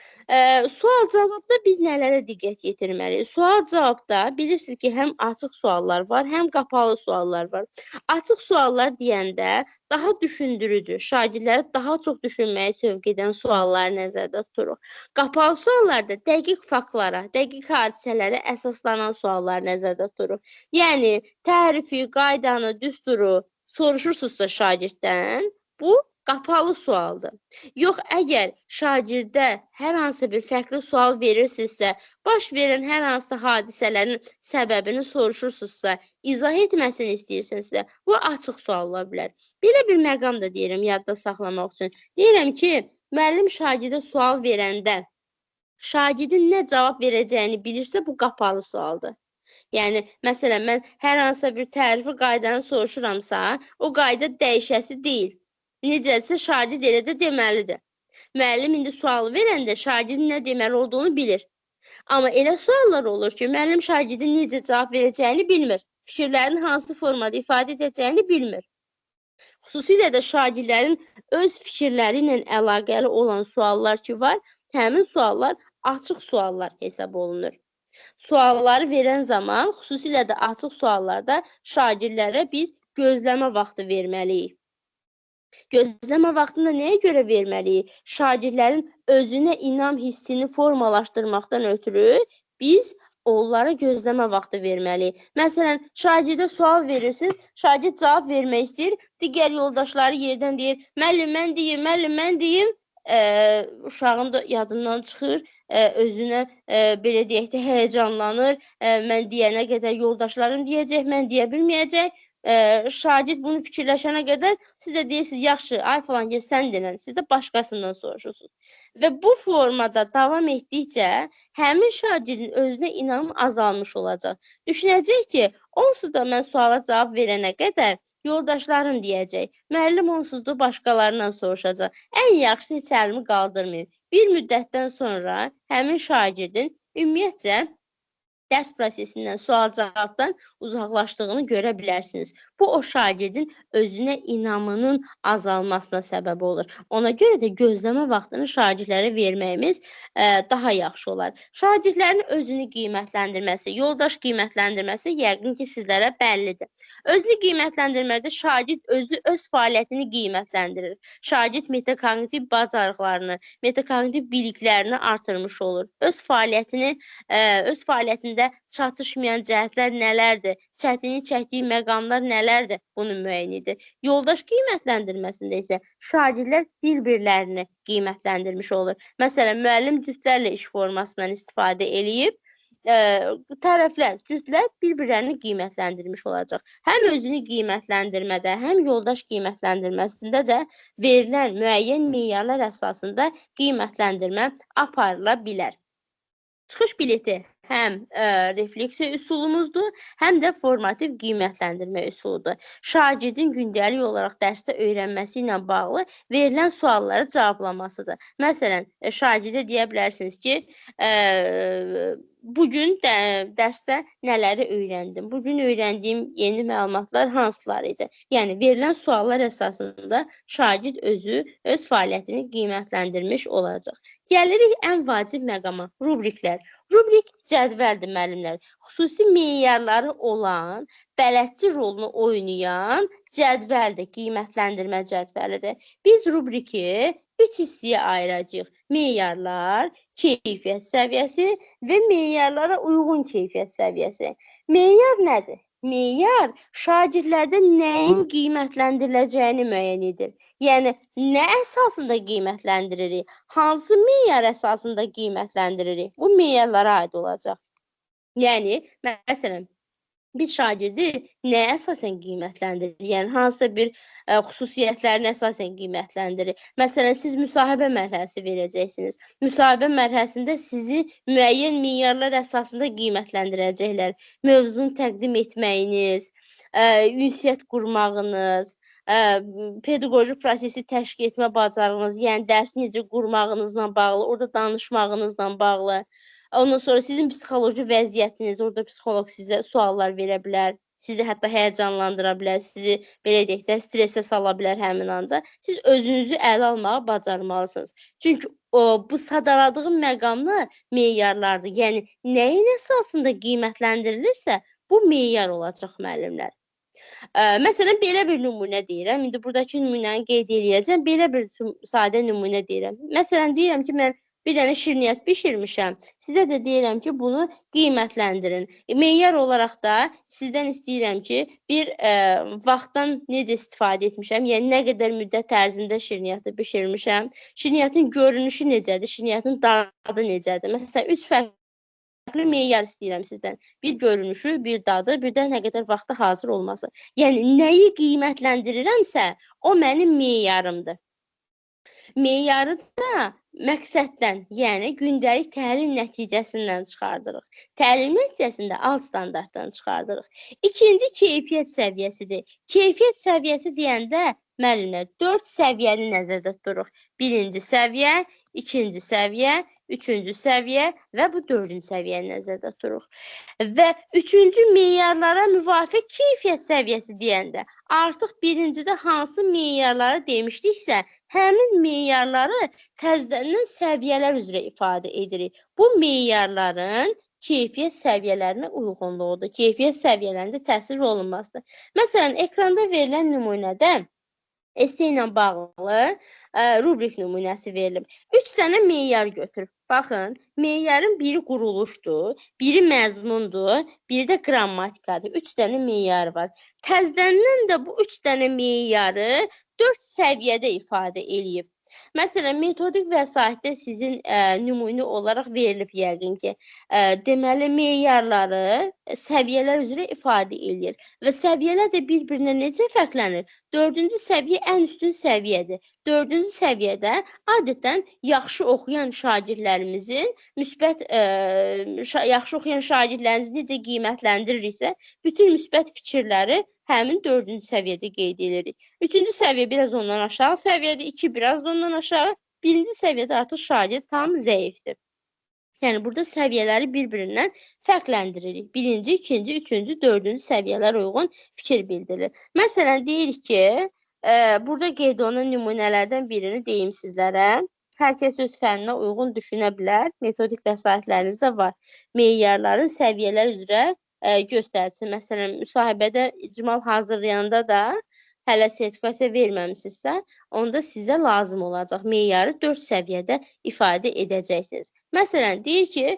Sual-cavabda biz nələrə diqqət yetirməliyik? Sual-cavabda bilirsiniz ki, həm açıq suallar var, həm qapalı suallar var. Açıq suallar deyəndə daha düşündürücü, şagirdləri daha çox düşünməyə sövq edən sualları nəzərdə tuturuq. Qapalı suallarda dəqiq faktlara, dəqiq hadisələrə əsaslanan suallar nəzərdə tuturuq. Yəni, tərifi, qaydanı, düsturu soruşursunuzsa şagirddən, bu qapalı sualdır. Yox, əgər şagirdə hər hansı bir fərqli sual verirsinizsə, baş verən hər hansı hadisələrin səbəbini soruşursunuzsa, izah etməsini istəyirsinizsə, bu açıq sual ola bilər. Belə bir məqam da deyirəm, yadda saxlamaq üçün. Deyirəm ki, müəllim şagirdə sual verəndə, şagirdin nə cavab verəcəyini bilirsə, bu qapalı sualdır. Yəni, məsələn, mən hər hansı bir tərifi qaydanı soruşuramsa, o qayda dəyişəsi deyil. Necəsə şagird elə də deməlidir. Müəllim indi sual verəndə şagirdin nə deməli olduğunu bilir. Amma elə suallar olur ki, müəllim şagirdin necə cavab verəcəyini bilmir. Fikirlərini hansı formada ifadə edəcəyini bilmir. Xüsusilə də şagirdlərin öz fikirləri ilə əlaqəli olan suallar ki var, həmin suallar açıq suallar hesab olunur. Sualları verən zaman, xüsusilə də açıq suallarda şagirdlərə biz gözləmə vaxtı verməliyik. Gözləmə vaxtını nəyə görə verməliyik? Şagirdlərin özünə inam hissini formalaşdırmaqdan ötürü biz onlara gözləmə vaxtı verməliyik. Məsələn, şagirdə sual verirsiniz, şagird cavab vermək istəyir, digər yoldaşları yerdən deyir, müəllim mən deyim, müəllim mən deyim. Uşağın da yadından çıxır, özünə belə deyək də həyəcanlanır. Mən deyənə qədər yoldaşlarım deyəcək, mən deyə bilməyəcək. Şagird bunu fikirləşənə qədər siz də deyirsiniz, yaxşı, ay falan gəl sən denən, siz də başqasından soruşursunuz. Və bu formada davam etdikcə həmin şagirdin özünə inamı azalmış olacaq. Düşünəcək ki, onsuz da mən suala cavab verənə qədər yoldaşlarım deyəcək, müəllim onsuz da başqalarından soruşacaq. Ən yaxşısı heç əlimi qaldırmayım. Bir müddətdən sonra həmin şagirdin ümumiyyətcə dərs prosesindən, sual-cavabdan uzaqlaşdığını görə bilərsiniz. Bu, o şagirdin özünə inamının azalmasına səbəb olur. Ona görə də gözləmə vaxtını şagirdlərə verməyimiz daha yaxşı olar. Şagirdlərin özünü qiymətləndirməsi, yoldaş qiymətləndirməsi yəqin ki, sizlərə bəllidir. Özünü qiymətləndirmədə şagird özü öz fəaliyyətini qiymətləndirir. Şagird metakognitiv bacarıqlarını, metakognitiv biliklərini artırmış olur. Öz fəaliyyətində çatışmayan cəhətlər nələrdir? Çətinlik çəkdiyi məqamlar nələrdir? Bunu müəyyən edir. Yoldaş qiymətləndirməsində isə şagirdlər bir-birlərini qiymətləndirmiş olur. Məsələn, müəllim cütlərlə iş formasından istifadə eləyib, tərəflər, cütlər bir-birlərini qiymətləndirmiş olacaq. Həm özünü qiymətləndirmədə, həm yoldaş qiymətləndirməsində də verilən müəyyən meyarlar əsasında qiymətləndirmə aparıla bilər. Çıxış bileti həm refleksiya üsulumuzdur, həm də formativ qiymətləndirmə üsuludur. Şagirdin gündəlik olaraq dərsdə öyrənməsi ilə bağlı verilən sualları cavablamasıdır. Məsələn, şagirdə deyə bilərsiniz ki, bugün dərsdə nələri öyrəndim? Bugün öyrəndiyim yeni məlumatlar hansılar idi? Yəni, verilən suallar əsasında şagird özü öz fəaliyyətini qiymətləndirmiş olacaq. Gəlirik ən vacib məqama, rubriklər. Rubrik cədvəldir, müəllimlər. Xüsusi meyarları olan, bələdçi rolunu oynayan cədvəldir, qiymətləndirmə cədvəlidir. Biz rubriki 3 hissəyə ayıracağıq. Meyarlar, keyfiyyət səviyyəsi və meyarlara uyğun keyfiyyət səviyyəsi. Meyar nədir? Meyar şagirdlərdə nəyin qiymətləndiriləcəyini müəyyən edir. Yəni, nə əsasında qiymətləndiririk? Hansı meyar əsasında qiymətləndiririk? Bu meyarlara aid olacaq. Yəni, məsələn, biz şagirdi nəyə əsasən qiymətləndiririk? Yəni, hansısa bir xüsusiyyətlərini əsasən qiymətləndiririk. Məsələn, siz müsahibə mərhələsi verəcəksiniz. Müsahibə mərhələsində sizi müəyyən meyarlar əsasında qiymətləndirəcəklər. Mövzunu təqdim etməyiniz, ünsiyyət qurmağınız, pedaqoji prosesi təşkil etmə bacarığınız, yəni dərsi necə qurmağınızla bağlı, orada danışmağınızla bağlı. Ondan sonra sizin psixoloji vəziyyətiniz, orada psixoloq sizə suallar verə bilər, sizi hətta həyəcanlandıra bilər, sizi belə deyək də stresə sala bilər həmin anda. Siz özünüzü ələ almağa bacarmalısınız. Çünki bu sadaladığım məqamlar meyarlardır. Yəni, nəyin əsasında qiymətləndirilirsə, bu meyar olacaq müəllimlər. Məsələn, belə bir nümunə deyirəm. İndi buradakı nümunəni qeyd eləyəcəm. Belə bir sadə nümunə deyirəm. Məsələn, deyirəm ki, mən bir dənə şirniyyat bişirmişəm. Sizə də deyirəm ki, bunu qiymətləndirin. Meyar olaraq da sizdən istəyirəm ki, bir vaxtdan necə istifadə etmişəm, yəni nə qədər müddət ərzində şirniyyatı bişirmişəm, şirniyyatın görünüşü necədir, şirniyyatın dadı necədir. Məsələn, 3 fərqli meyar istəyirəm sizdən. Bir görünüşü, bir dadı, bir də nə qədər vaxta hazır olması. Yəni, nəyi qiymətləndirirəmsə, o mənim meyarımdır. Meyarı da məqsəddən, yəni gündəlik təlim nəticəsindən çıxardırıq. Təlim nəticəsində alt standartdan çıxardırıq. İkinci keyfiyyət səviyyəsidir. Keyfiyyət səviyyəsi deyəndə müəllimlər 4 səviyyəni nəzərdə tuturuq. Birinci səviyyə, ikinci səviyyə, üçüncü səviyyə və bu dördüncü səviyyəni nəzərdə tuturuq. Və üçüncü meyarlara müvafiq keyfiyyət səviyyəsi deyəndə artıq birincidə hansı meyarları demişdiksə, həmin meyarları təzədən səviyyələr üzrə ifadə edirik. Bu meyarların keyfiyyət səviyyələrinə uyğunluğudur. Keyfiyyət səviyyələrində təsir olunmasıdır. Məsələn, ekranda verilən nümunədə Esse ilə bağlı rubrik nümunəsi verilib. 3 dənə meyar götür. Baxın, meyarın biri quruluşdur, biri məzmundur, biri də qrammatikadır. 3 dənə meyar var. Təzədən də bu 3 dənə meyarı 4 səviyyədə ifadə eləyib. Məsələn, metodik vəsaitdə sizin nümunə olaraq verilib yəqin ki, deməli, meyarları səviyyələr üzrə ifadə edir və səviyyələr də bir-birinə necə fərqlənir? 4-cü səviyyə ən üstün səviyyədir. 4-cü səviyyədə adətən yaxşı oxuyan şagirdlərimizin yaxşı oxuyan şagirdlərimizi necə qiymətləndiririksə, bütün müsbət fikirləri həmin 4-cü səviyyədə qeyd edirik. 3-cü səviyyə biraz ondan aşağı səviyyədir, 2 biraz ondan aşağı, 1-ci səviyyədə artıq şagird tam zəifdir. Yəni, burada səviyyələri bir-birindən fərqləndiririk. 1-ci, 2-ci, 3-cü, 4-cü səviyyələr uyğun fikir bildirilir. Məsələn, deyirik ki, burada qeyd olunan nümunələrdən birini deyim sizlərə. Hər kəs öz fənninə uyğun düşünə bilər. Metodik vəsaitləriniz də var. Meyarların səviyyələr üzrə göstərsin. Məsələn, müsahibədə icmal hazırlayanda da hələ sertifikasiya verməmisinizsə, onda sizə lazım olacaq. Meyarı 4 səviyyədə ifadə edəcəksiniz. Məsələn, deyir ki,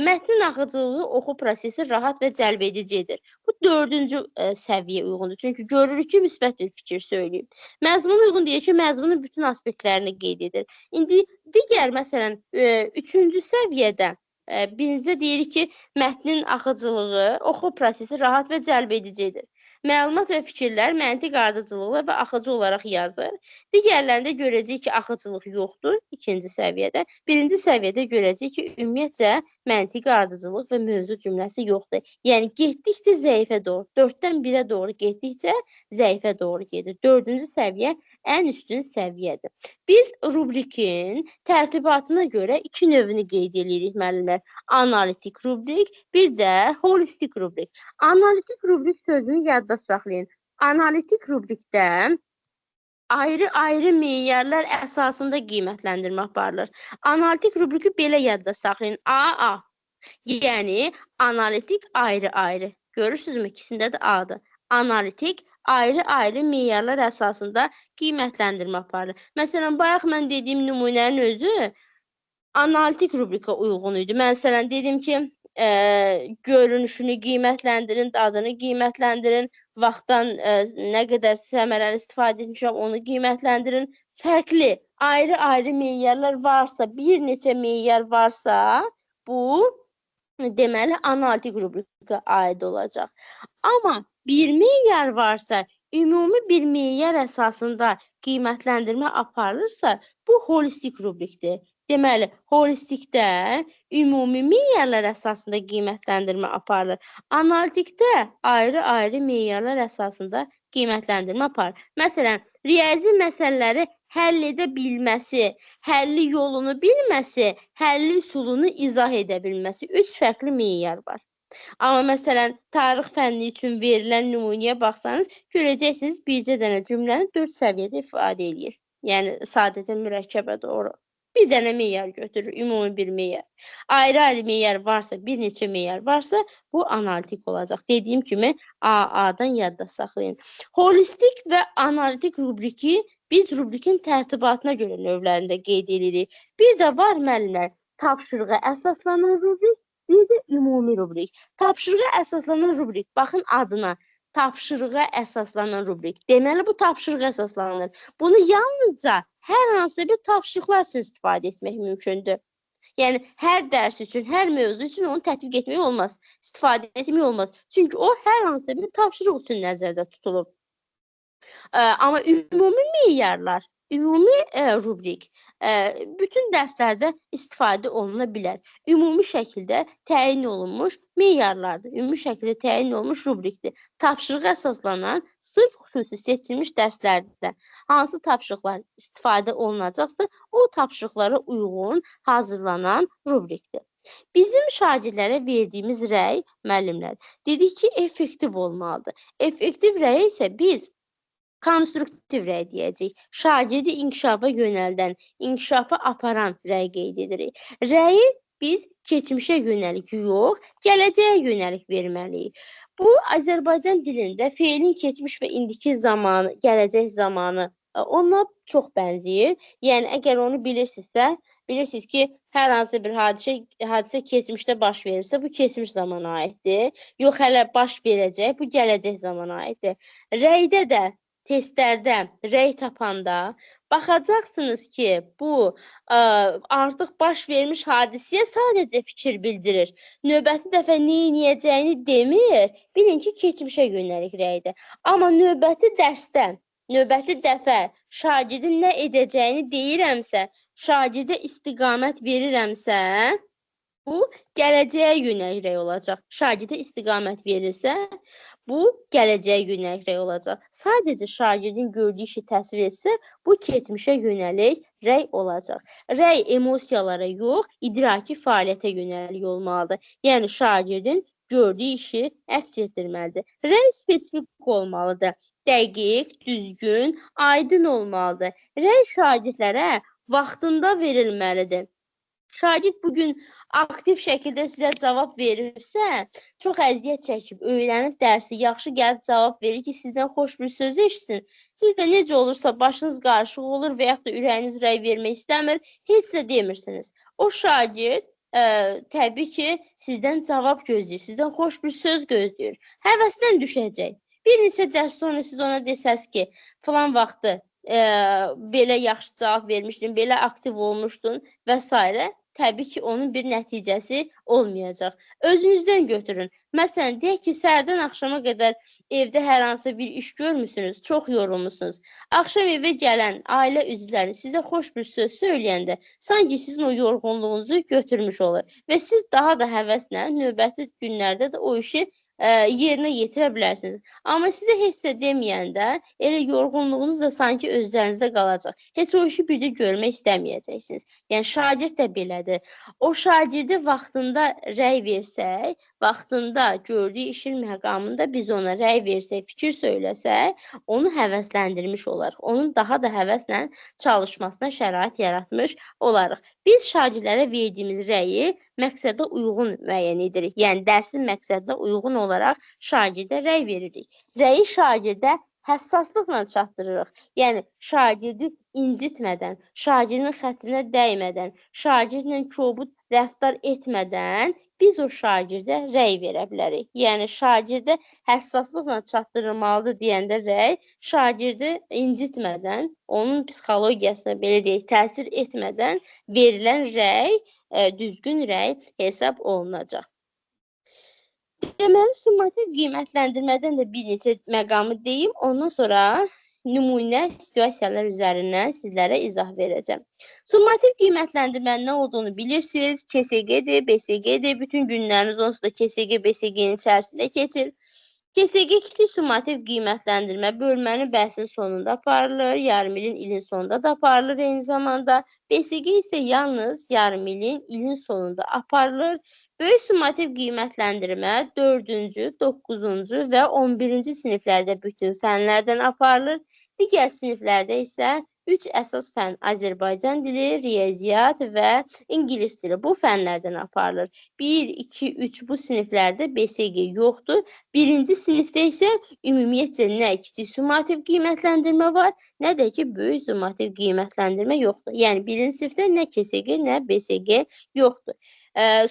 mətnin axıcılığı oxu prosesi rahat və cəlbedicidir. Bu 4-cü səviyyə uyğundur. Çünki görürük ki, müsbət bir fikir söyləyib. Məzmun uyğun deyir ki, məzmunun bütün aspektlərini qeyd edir. İndi digər, məsələn, 3-cü səviyyədə birincə deyirik ki, mətnin axıcılığı, oxu prosesi rahat və cəlbedicidir. Məlumat və fikirlər məntiq ardıcılıqlı və axıcı olaraq yazır. Digərlərində görəcəyik ki, axıcılıq yoxdur, 2-ci səviyyədə. 1-ci səviyyədə görəcəyik ki, ümumiyyətcə məntiqi ardıcılıq və mövzu cümləsi yoxdur. Yəni, getdikcə zəifə doğru, 4-dən 1-ə doğru getdikcə zəifə doğru gedir. 4-cü səviyyə ən üstün səviyyədir. Biz rubrikin tərtibatına görə 2 növünü qeyd edirik, müəllimlər. Analitik rubrik, bir də holistik rubrik. Analitik rubrik sözünü yadda saxlayın. Analitik rubrikdə ayrı-ayrı meyarlar əsasında qiymətləndirmə aparılır. Analitik rubriki belə yadda saxlayın. AA, yəni analitik ayrı-ayrı. Görürsünüzmü? İkisində də A-dır. Analitik ayrı-ayrı meyarlar əsasında qiymətləndirmə aparılır. Məsələn, bayaq mən dediyim nümunənin özü analitik rubrika uyğun idi. Məsələn, dedim ki, görünüşünü qiymətləndirin, dadını qiymətləndirin, vaxtdan nə qədər səmərəli istifadə etmişəm, onu qiymətləndirin. Fərqli, ayrı-ayrı meyarlar varsa, bir neçə meyar varsa, bu deməli analitik rubrika aid olacaq. Amma bir meyar varsa, ümumi bir meyar əsasında qiymətləndirmə aparılırsa, bu holistik rubrikdir. Deməli, holistikdə ümumi meyarlar əsasında qiymətləndirmə aparılır. Analitikdə ayrı-ayrı meyarlar əsasında qiymətləndirmə aparılır. Məsələn, riyazi məsələləri həll edə bilməsi, həlli yolunu bilməsi, həlli üsulunu izah edə bilməsi. 3 fərqli meyar var. Amma məsələn, tarix fənni üçün verilən nümunəyə baxsanız, görəcəksiniz bircə dənə cümləni 4 səviyyədə ifadə edir. Yəni, sadəcə mürəkkəbə doğru. Bir dənə meyar götürür, ümumi bir meyar. Ayrı-ayrı meyar varsa, bir neçə meyar varsa, bu analitik olacaq. Dediyim kimi, AA-dan yadda saxlayın. Holistik və analitik rubriki biz rubrikin tərtibatına görə növlərində qeyd edirik. Bir də var, müəllimlər, tapşırığa əsaslanan rubrik, bir də ümumi rubrik. Tapşırığa əsaslanan rubrik, baxın adına. Tapşırığa əsaslanan rubrik. Deməli, bu tapşırığa əsaslanır. Bunu yalnızca hər hansı bir tapşırıqlar üçün istifadə etmək mümkündür. Yəni, hər dərs üçün, hər mövzu üçün onu tətbiq etmək olmaz, istifadə etmək olmaz. Çünki o, hər hansı bir tapşırıq üçün nəzərdə tutulub. Amma ümumi meyarlar, ümumi rubrik bütün dərslərdə istifadə oluna bilər. Ümumi şəkildə təyin olunmuş meyarlardır. Ümumi şəkildə təyin olunmuş rubrikdir. Tapşırığa əsaslanan sırf xüsusi seçilmiş dərslərdə hansı tapşırıqlar istifadə olunacaqsa, o tapşırıqlara uyğun hazırlanan rubrikdir. Bizim şagirdlərə verdiyimiz rəy, müəllimlər, dedik ki, effektiv olmalıdır. Effektiv rəy isə biz konstruktiv rəy deyəcəyik. Şagirdi inkişafa yönəldən, inkişafa aparan rəy qeyd edirik. Rəyi biz keçmişə yönəlik yox, gələcəyə yönəlik verməliyik. Bu, Azərbaycan dilində feilin keçmiş və indiki zamanı, gələcək zamanı ona çox bənzəyir. Yəni əgər onu bilirsinizsə, bilirsiniz ki, hər hansı bir hadisə keçmişdə baş verirsə, bu keçmiş zamana aiddir. Yox, hələ baş verəcək, bu gələcək zamana aiddir. Rəydə də, testlərdə rəy tapanda baxacaqsınız ki, bu artıq baş vermiş hadisəyə sadəcə fikir bildirir. Növbəti dəfə nə edəcəyini demir, bilin ki, keçmişə yönəlik rəydir. Amma növbəti dərsdən, növbəti dəfə şagirdin nə edəcəyini deyirəmsə, şagirdə istiqamət verirəmsə, bu gələcəyə yönəlik rəy olacaq. Şagirdə istiqamət verirsə, bu gələcəyə yönəlik rəy olacaq. Sadəcə şagirdin gördüyü işi təsvir etsə, bu keçmişə yönəlik rəy olacaq. Rəy emosiyalara yox, idraki fəaliyyətə yönəlik olmalıdır. Yəni şagirdin gördüyü işi əks etdirməlidir. Rəy spesifik olmalıdır. Dəqiq, düzgün, aydın olmalıdır. Rəy şagirdlərə vaxtında verilməlidir. Şagird bugün aktiv şəkildə sizə cavab verirsə, çox əziyyət çəkib, öyrənib dərsi, yaxşı gəlib cavab verir ki, sizdən xoş bir söz eşitsin. Siz də necə olursa başınız qarışıq olur və yaxud da ürəyiniz rəy vermək istəmir, heç də demirsiniz. O şagird təbii ki, sizdən cavab gözləyir, sizdən xoş bir söz gözləyir. Həvəsdən düşəcək. Bir neçə dərs sonra siz ona desəz ki, falan vaxtı belə yaxşı cavab vermişdin, belə aktiv olmuşdun və s. Təbii ki, onun bir nəticəsi olmayacaq. Özünüzdən götürün. Məsələn, deyək ki, səhərdən axşama qədər evdə hər hansı bir iş görmüsünüz, çox yorulmusunuz. Axşam evə gələn ailə üzvləri sizə xoş bir söz söyləyəndə, sanki sizin o yorğunluğunuzu götürmüş olur. Və siz daha da həvəslə növbəti günlərdə də o işi yerinə yetirə bilərsiniz. Amma sizə heç də deməyəndə elə yorğunluğunuz da sanki özlərinizdə qalacaq. Heç o işi bir də görmək istəməyəcəksiniz. Yəni şagird də belədir. O şagirdi vaxtında rəy versək, vaxtında gördüyü işin məqamında biz ona rəy versək, fikir söyləsək, onu həvəsləndirmiş olarıq. Onun daha da həvəslə çalışmasına şərait yaratmış olarıq. Biz şagirdlərə verdiyimiz rəyi məqsədə uyğun müəyyən edirik. Yəni, dərsin məqsədinə uyğun olaraq şagirdə rəy veririk. Rəyi şagirdə həssaslıqla çatdırırıq. Yəni, şagirdi incitmədən, şagirdin xətrinə dəymədən, şagirdlə kobud rəftar etmədən biz o şagirdə rəy verə bilərik. Yəni, şagirdə həssaslıqla çatdırılmalıdır deyəndə rəy, şagirdi incitmədən, onun psixologiyasına belə deyək, təsir etmədən verilən rəy düzgün rəy hesab olunacaq. Deməli, summativ qiymətləndirmədən də bir neçə məqamı deyim, ondan sonra nümunə situasiyalar üzərindən sizlərə izah verəcəm. Summativ qiymətləndirmənin nə olduğunu bilirsiniz, KSG-dir, BSG-dir, bütün günləriniz onsuz da KSG, BSG-nin içərisində keçir. KSG kiçik summativ qiymətləndirmə bölmənin bəhsin sonunda aparılır, yarım ilin, ilin sonunda da aparılır eyni zamanda. BSG isə yalnız yarım ilin, ilin sonunda aparılır. Böyük summativ qiymətləndirmə 4-cü, 9-cu və 11-ci siniflərdə bütün fənlərdən aparılır. Digər siniflərdə isə 3 əsas fən Azərbaycan dili, riyaziyyat və ingilis dili bu fənlərdən aparılır. 1, 2, 3 bu siniflərdə BSG yoxdur. Birinci sinifdə isə ümumiyyətcə nə kiçik summativ qiymətləndirmə var, nə də ki, böyük summativ qiymətləndirmə yoxdur. Yəni, birinci sinifdə nə KSG, nə BSG yoxdur.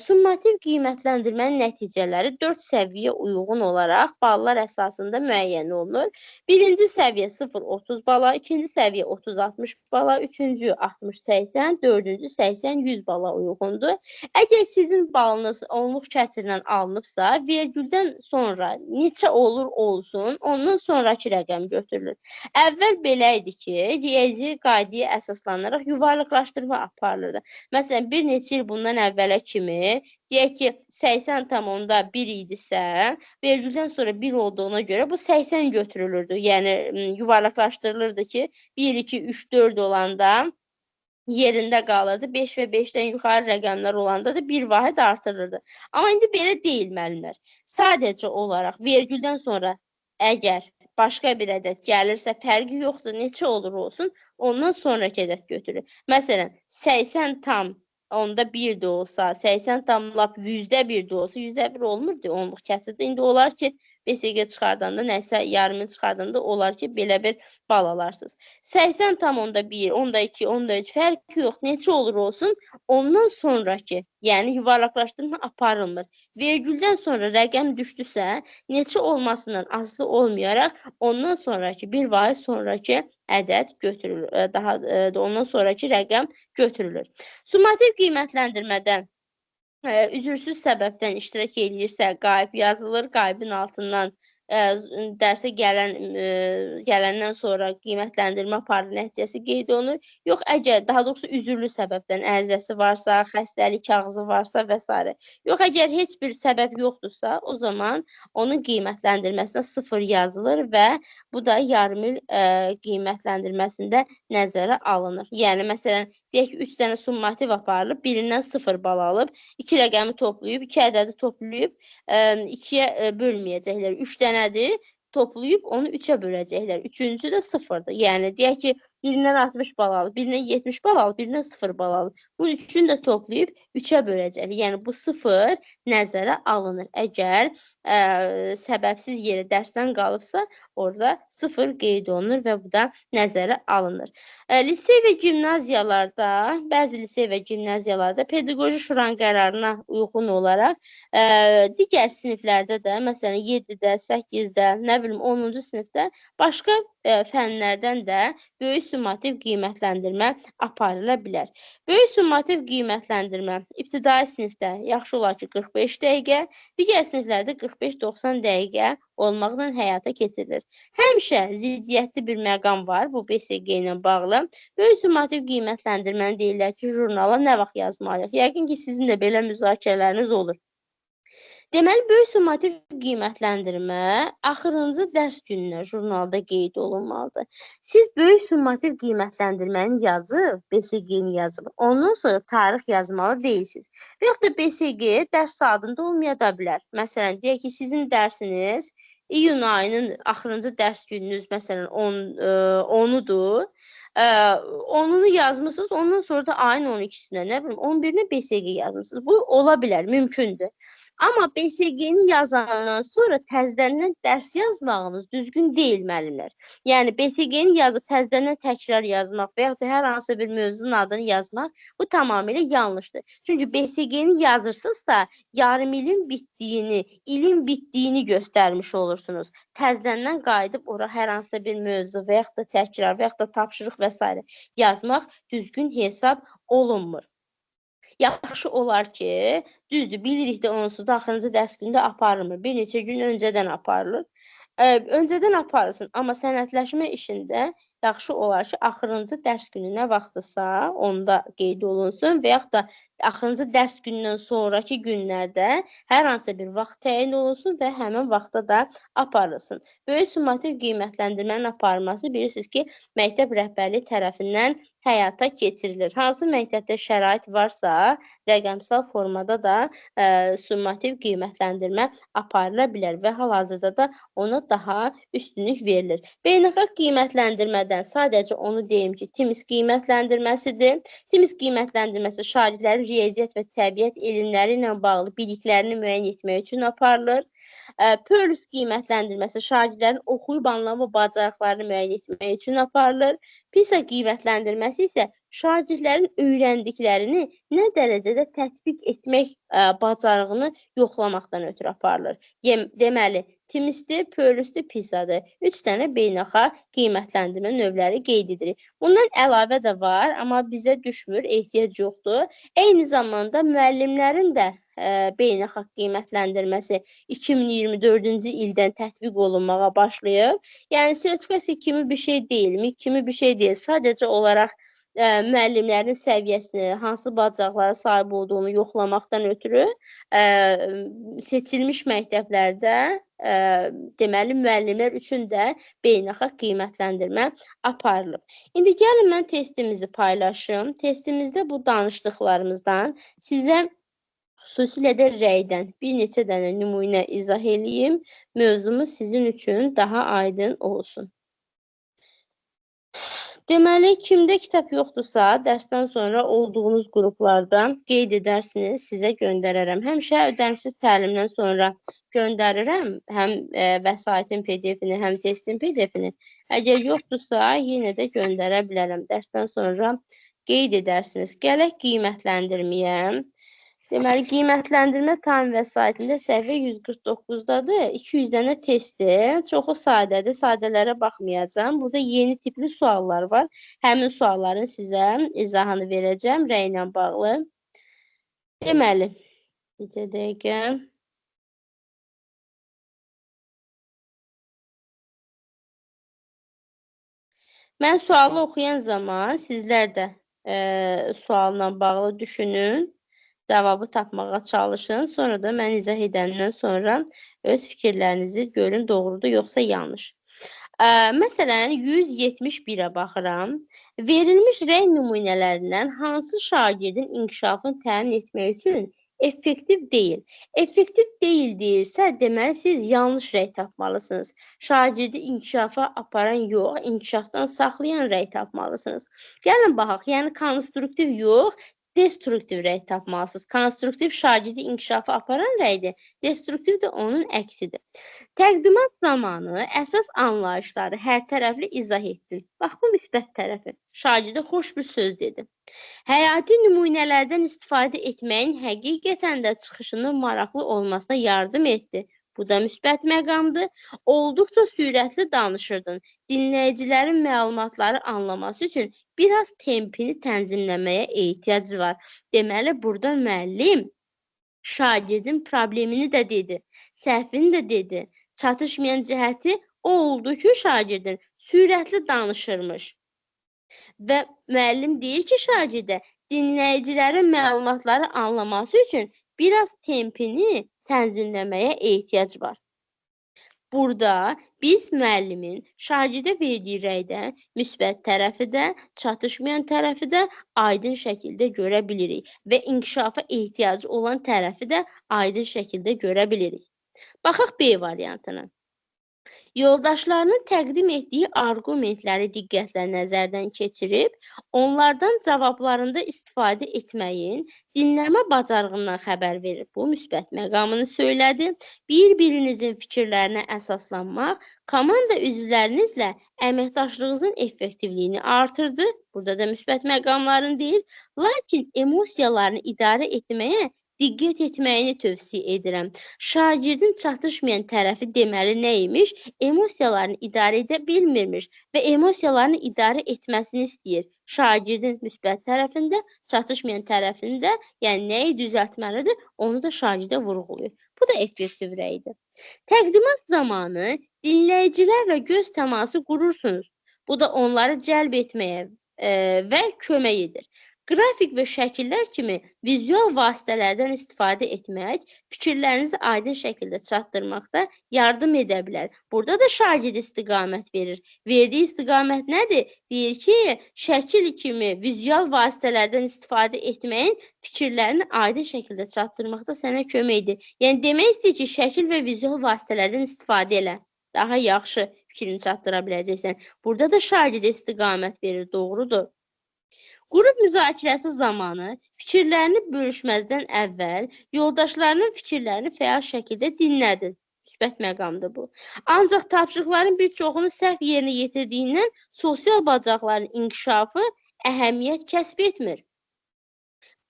Summativ qiymətləndirmənin nəticələri 4 səviyyə uyğun olaraq ballar əsasında müəyyən olunur. Birinci səviyyə 0-30 bala, ikinci səviyyə 30-60 bala, üçüncü 60-80, dördüncü 80-100 bala uyğundur. Əgər sizin balınız onluq kəsrlə alınıbsa, vergüldən sonra neçə olur olsun, ondan sonraki rəqəm götürülür. Əvvəl belə idi ki, riyazi qaydaya əsaslanaraq yuvarlaqlaşdırma aparılırdı. Məsələn, bir neçə il bundan əvvələ kimi, deyək ki, 80,1 idisə, vergüldən sonra 1 olduğuna görə bu 80 götürülürdü. Yəni, yuvarlaqlaşdırılırdı ki, 1, 2, 3, 4 olanda yerində qalırdı. 5 və 5-dən yuxarı rəqəmlər olanda da bir vahid artırılırdı. Amma indi belə deyil, müəllimlər. Sadəcə olaraq vergüldən sonra əgər başqa bir ədəd gəlirsə, fərqi yoxdur, neçə olur olsun, ondan sonraki ədəd götürülür. Məsələn, 80 tam onda 1 də olsa, 80 tam lap 100-də 1 də olsa, 100-də 1 olmurdu onluq kəsirdə. İndi olar ki, BSG çıxardanda, nəsə yarımı çıxardanda olar ki, belə bir bal alarsınız. 80,1, 10,2, 10,3 fərqi yox. Neçə olur olsun, ondan sonraki, yəni yuvarlaqlaşdırma aparılmır. Vergüldən sonra rəqəm düşdüsə, neçə olmasından asılı olmayaraq, ondan sonraki, bir vaiz sonraki ədəd götürülür. Ondan sonraki rəqəm götürülür. Summativ qiymətləndirmədə üzürsüz səbəbdən iştirak edirsə, qayıb yazılır. Qaybın altından dərsə gələndən sonra qiymətləndirmə aparılır, nəticəsi qeyd olunur. Yox, əgər daha doğrusu üzürlü səbəbdən ərizəsi varsa, xəstəlik kağızı varsa və s. Yox, əgər heç bir səbəb yoxdursa, o zaman onun qiymətləndirməsinə 0 yazılır və bu da yarım il qiymətləndirməsində nəzərə alınır. Yəni, məsələn, deyək ki, 3 dənə summativ aparılıb, birindən 0 bal alıb, 2 rəqəmi toplayıb, 2 ədədi toplayıb, 2-yə bölməyəcəklər. 3 dənədir, toplayıb onu 3-ə böləcəklər. Üçüncü də 0-dır. Yəni, deyək ki, birindən 60 bal alıb, birindən 70 bal alıb, birindən 0 bal alıb. Bunun üçünü də toplayıb 3-ə böləcəklər. Yəni, bu 0 nəzərə alınır. Əgər səbəbsiz yerə dərsdən qalıbsa, orada 0 qeyd olunur və bu da nəzərə alınır. Lisey və gimnaziyalarda, bəzi lisey və gimnaziyalarda pedaqoji şuranın qərarına uyğun olaraq digər siniflərdə də, məsələn 7-də, 8-də, nə bilim 10-cu sinifdə başqa fənlərdən də böyük summativ qiymətləndirmə aparıla bilər. Böyük summativ qiymətləndirmə ibtidai sinifdə yaxşı olar ki 45 dəqiqə, digər siniflərdə 45-90 dəqiqə olmaqla həyata keçirilir. Həmişə ziddiyyətli bir məqam var bu BSG ilə bağlı. Böyük summativ qiymətləndirməni deyirlər ki, jurnala nə vaxt yazmalıyıq? Yəqin ki, sizin də belə müzakirələriniz olur. Deməli, böyük summativ qiymətləndirmə axırıncı dərs gününə jurnalda qeyd olunmalıdır. Siz böyük summativ qiymətləndirməni yazıb, BSG-ni yazıb, ondan sonra tarix yazmalı deyilsiniz. Və yaxud da BSG dərs saatında olmaya da bilər. Məsələn, deyək ki, sizin dərsiniz iyun ayının axırıncı dərs gününüz, məsələn, 10-udur. 10-unu yazmışsınız, ondan sonra da ayın 12-sinə, nə bilim, 11-nə BSG yazmışsınız. Bu ola bilər, mümkündür. Amma BSG-ni yazandan sonra təzədən dərs yazmağınız düzgün deyil, müəllimlər. Yəni, BSG-ni yazıb təzədən təkrar yazmaq və yaxud da hər hansı bir mövzunun adını yazmaq, bu tamamilə yanlışdır. Çünki BSG-ni yazırsınızsa, yarım ilin bitdiyini göstərmiş olursunuz. Təzədən qayıdıb ora hər hansı bir mövzu və yaxud da təkrar və yaxud da tapşırıq və s. yazmaq düzgün hesab olunmur. Yaxşı olar ki, düzdür, bilirik də onsuz da axırıncı dərs günündə aparılmır. Bir neçə gün öncədən aparılır. Öncədən aparılsın, amma sənədləşmə işində yaxşı olar ki, axırıncı dərs günü nə vaxtdırsa, onda qeyd olunsun və yaxud da axırıncı dərs günündən sonraki günlərdə hər hansı bir vaxt təyin olunsun və həmin vaxtda da aparılsın. Böyük summativ qiymətləndirmənin aparılması bilirsiniz ki, məktəb rəhbərliyi tərəfindən həyata keçirilir. Hansı məktəbdə şərait varsa, rəqəmsal formada da summativ qiymətləndirmə aparıla bilər və hal-hazırda da ona daha üstünlük verilir. Beynəlxalq qiymətləndirmədən sadəcə onu deyim ki, TIMSS qiymətləndirməsidir. TIMSS qiymətləndirməsi şagirdlərin riyaziyyat və təbiət elmləri ilə bağlı biliklərini müəyyən etmək üçün aparılır. PIRLS qiymətləndirməsi şagirdlərin oxuyub anlama bacarıqlarını müəyyən etmək üçün aparılır. PISA qiymətləndirməsi isə şagirdlərin öyrəndiklərini nə dərəcədə tətbiq etmək bacarığını yoxlamaqdan ötürü aparılır. Deməli, TIMSS-dir, PIRLS-dir, PISA-dır. 3 dənə beynəlxalq qiymətləndirmə növləri qeyd edirik. Bundan əlavə də var, amma bizə düşmür, ehtiyac yoxdur. Eyni zamanda müəllimlərin də beynəlxalq qiymətləndirməsi 2024-cü ildən tətbiq olunmağa başlayıb. Yəni, sertifikasiya kimi bir şey deyil, kimi bir şey deyil. Sadəcə olaraq müəllimlərin səviyyəsini, hansı bacarıqlara sahib olduğunu yoxlamaqdan ötürü seçilmiş məktəblərdə deməli, müəllimlər üçün də beynəlxalq qiymətləndirmə aparılıb. İndi gəlin mən testimizi paylaşım. Testimizdə bu danışdıqlarımızdan sizə xüsusilə də rəydən bir neçə dənə nümunə izah eləyim. Mövzumuz sizin üçün daha aydın olsun. Deməli, kimdə kitab yoxdursa, dərsdən sonra olduğunuz qruplardan qeyd edərsiniz, sizə göndərərəm. Həmişə ödənişsiz təlimdən sonra göndərirəm, həm vəsaitin PDF-ini, həm testin PDF-ini. Əgər yoxdursa, yenə də göndərə bilərəm. Dərsdən sonra qeyd edərsiniz. Gələk qiymətləndirməyə. Deməli, qiymətləndirmə tam vəsaitində səhvə 149-dadır. 200 dənə testdir. Çoxu sadədir. Sadələrə baxmayacağım. Burada yeni tipli suallar var. Həmin sualların sizə izahını verəcəm rəylə bağlı. Deməli, bir dəqiqə. Mən sualı oxuyan zaman sizlər də sualla bağlı düşünün. Cavabı tapmağa çalışın. Sonra da mən izah edəndən sonra öz fikirlərinizi görün, doğrudur yoxsa yanlış. Məsələn, 171-ə baxıram. Verilmiş rəy nümunələrindən hansı şagirdin inkişafını təmin etmək üçün effektiv deyil? Effektiv deyil deyirsə, deməli siz yanlış rəy tapmalısınız. Şagirdi inkişafa aparan yox, inkişafdan saxlayan rəy tapmalısınız. Gəlin baxaq, yəni konstruktiv yox, destruktiv rəy tapmalısınız. Konstruktiv şagirdi inkişafa aparan rəydir, destruktiv də onun əksidir. Təqdimat zamanı əsas anlayışları hər tərəfli izah etdin. Bax, bu müsbət tərəfi. Şagirdə xoş bir söz dedim. Həyati nümunələrdən istifadə etməyin həqiqətən də çıxışının maraqlı olmasına yardım etdi. Bu da müsbət məqamdır. Olduqca sürətli danışırdın. Dinləyicilərin məlumatları anlaması üçün biraz tempini tənzimləməyə ehtiyac var. Deməli, burada müəllim şagirdin problemini də dedi, səhvini də dedi. Çatışmayan cəhəti o oldu ki, şagirdin sürətli danışırmış. Və müəllim deyir ki, şagirdə dinləyicilərin məlumatları anlaması üçün biraz tempini tənzimləməyə ehtiyac var. Burada biz müəllimin şagirdə verdiyi rəydə müsbət tərəfi də, çatışmayan tərəfi də aydın şəkildə görə bilirik və inkişafa ehtiyacı olan tərəfi də aydın şəkildə görə bilirik. Baxaq B variantına. Yoldaşlarının təqdim etdiyi arqumentləri diqqətlə nəzərdən keçirib, onlardan cavablarında istifadə etməyin dinləmə bacarığından xəbər verir. Bu müsbət məqamını söylədi. Bir-birinizin fikirlərinə əsaslanmaq komanda üzvlərinizlə əməkdaşlığınızın effektivliyini artırdı. Burada da müsbət məqamların deyil, lakin emosiyalarını idarə etməyə diqqət etməyini tövsiyə edirəm. Şagirdin çatışmayan tərəfi deməli nə imiş? Emosiyalarını idarə edə bilmirmiş və emosiyalarını idarə etməsini istəyir. Şagirdin müsbət tərəfində, çatışmayan tərəfində, yəni nəyi düzəltməlidir, onu da şagirdə vurğulayır. Bu da effektiv rəydir. Təqdimat zamanı dinləyicilərlə göz təması qurursunuz. Bu da onları cəlb etməyə və kömək edir. Qrafik və şəkillər kimi vizual vasitələrdən istifadə etmək fikirlərinizi aydın şəkildə çatdırmaqda yardım edə bilər. Burada da şagird istiqamət verir. Verdiyi istiqamət nədir? Deyir ki, şəkil kimi vizual vasitələrdən istifadə etməyin fikirlərini aydın şəkildə çatdırmaqda sənə kömək edir. Yəni demək istəyir ki, şəkil və vizual vasitələrdən istifadə elə. Daha yaxşı fikrini çatdıra biləcəksən. Burada da şagird istiqamət verir, doğrudur. Qrup müzakirəsi zamanı fikirlərini bölüşməzdən əvvəl yoldaşlarının fikirlərini fəal şəkildə dinlədin. Müsbət məqamdır bu. Ancaq tapşırıqların bir çoxunu səhv yerinə yetirdiyindən sosial bacarıqların inkişafı əhəmiyyət kəsb etmir.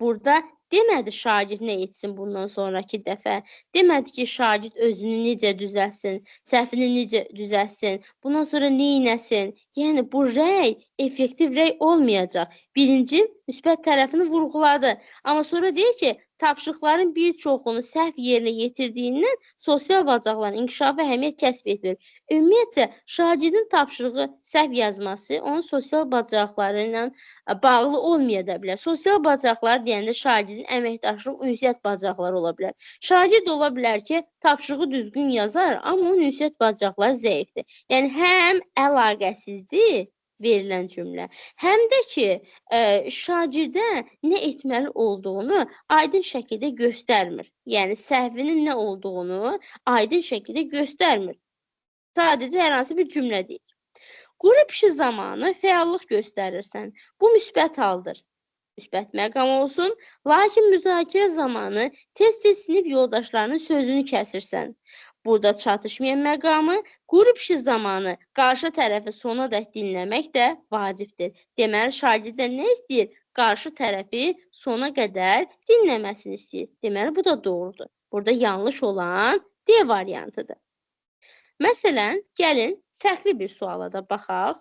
Burada demədi şagird nə etsin bundan sonraki dəfə. Demədi ki, şagird özünü necə düzəlsin, səhvini necə düzəlsin, bundan sonra nə etsin. Yəni, bu rəy effektiv rəy olmayacaq. Birinci, müsbət tərəfini vurğuladı. Amma sonra deyir ki, tapşırıqların bir çoxunu səhv yerinə yetirdiyindən sosial bacarıqların inkişafı əhəmiyyət kəsb etmir. Ümumiyyətcə, şagirdin tapşırığı səhv yazması onun sosial bacarıqları ilə bağlı olmaya da bilər. Sosial bacarıqlar deyəndə şagirdin əməkdaşlıq, ünsiyyət bacarıqları ola bilər. Şagird ola bilər ki, tapşırığı düzgün yazar, amma onun ünsiyyət bacarıqları zəifdir. Yəni, həm əlaqəsizdir verilən cümlə, həm də ki, şagirdə nə etməli olduğunu aydın şəkildə göstərmir. Yəni, səhvinin nə olduğunu aydın şəkildə göstərmir. Sadəcə hər hansı bir cümlə deyil. Qrup işi zamanı fəallıq göstərirsən. Bu müsbət haldır. Müsbət məqam olsun, lakin müzakirə zamanı tez-tez sinif yoldaşlarının sözünü kəsirsən. Burada çatışmayan məqamı qrup işi zamanı qarşı tərəfi sonadək dinləmək də vacibdir. Deməli, şagirddən nə istəyir? Qarşı tərəfi sona qədər dinləməsini istəyir. Deməli, bu da doğrudur. Burada yanlış olan D variantıdır. Məsələn, gəlin fərqli bir suala da baxaq.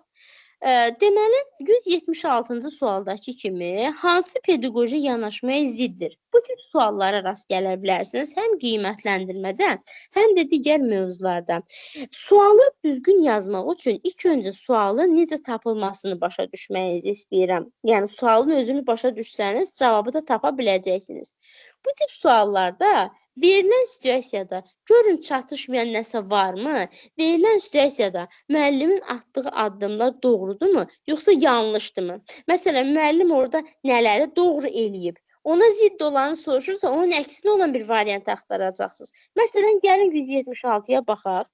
Deməli, 176-cı sualdakı kimi hansı pedaqoji yanaşmaya ziddir? Bu tip suallara rast gələ bilərsiniz, həm qiymətləndirmədə, həm də digər mövzularda. Sualı düzgün yazmaq üçün ilk öncə sualı necə tapılmasını başa düşməyinizi istəyirəm. Yəni, sualın özünü başa düşsəniz, cavabı da tapa biləcəksiniz. Bu tip suallarda verilən situasiyada görün çatışmayan nəsə varmı? Verilən situasiyada müəllimin atdığı addımlar doğrudurmu, yoxsa yanlışdırmı? Məsələn, müəllim orada nələri doğru eləyib? Ona zidd olanı soruşursa, onun əksinə olan bir variant axtaracaqsınız. Məsələn, gəlin 176-ya baxaq.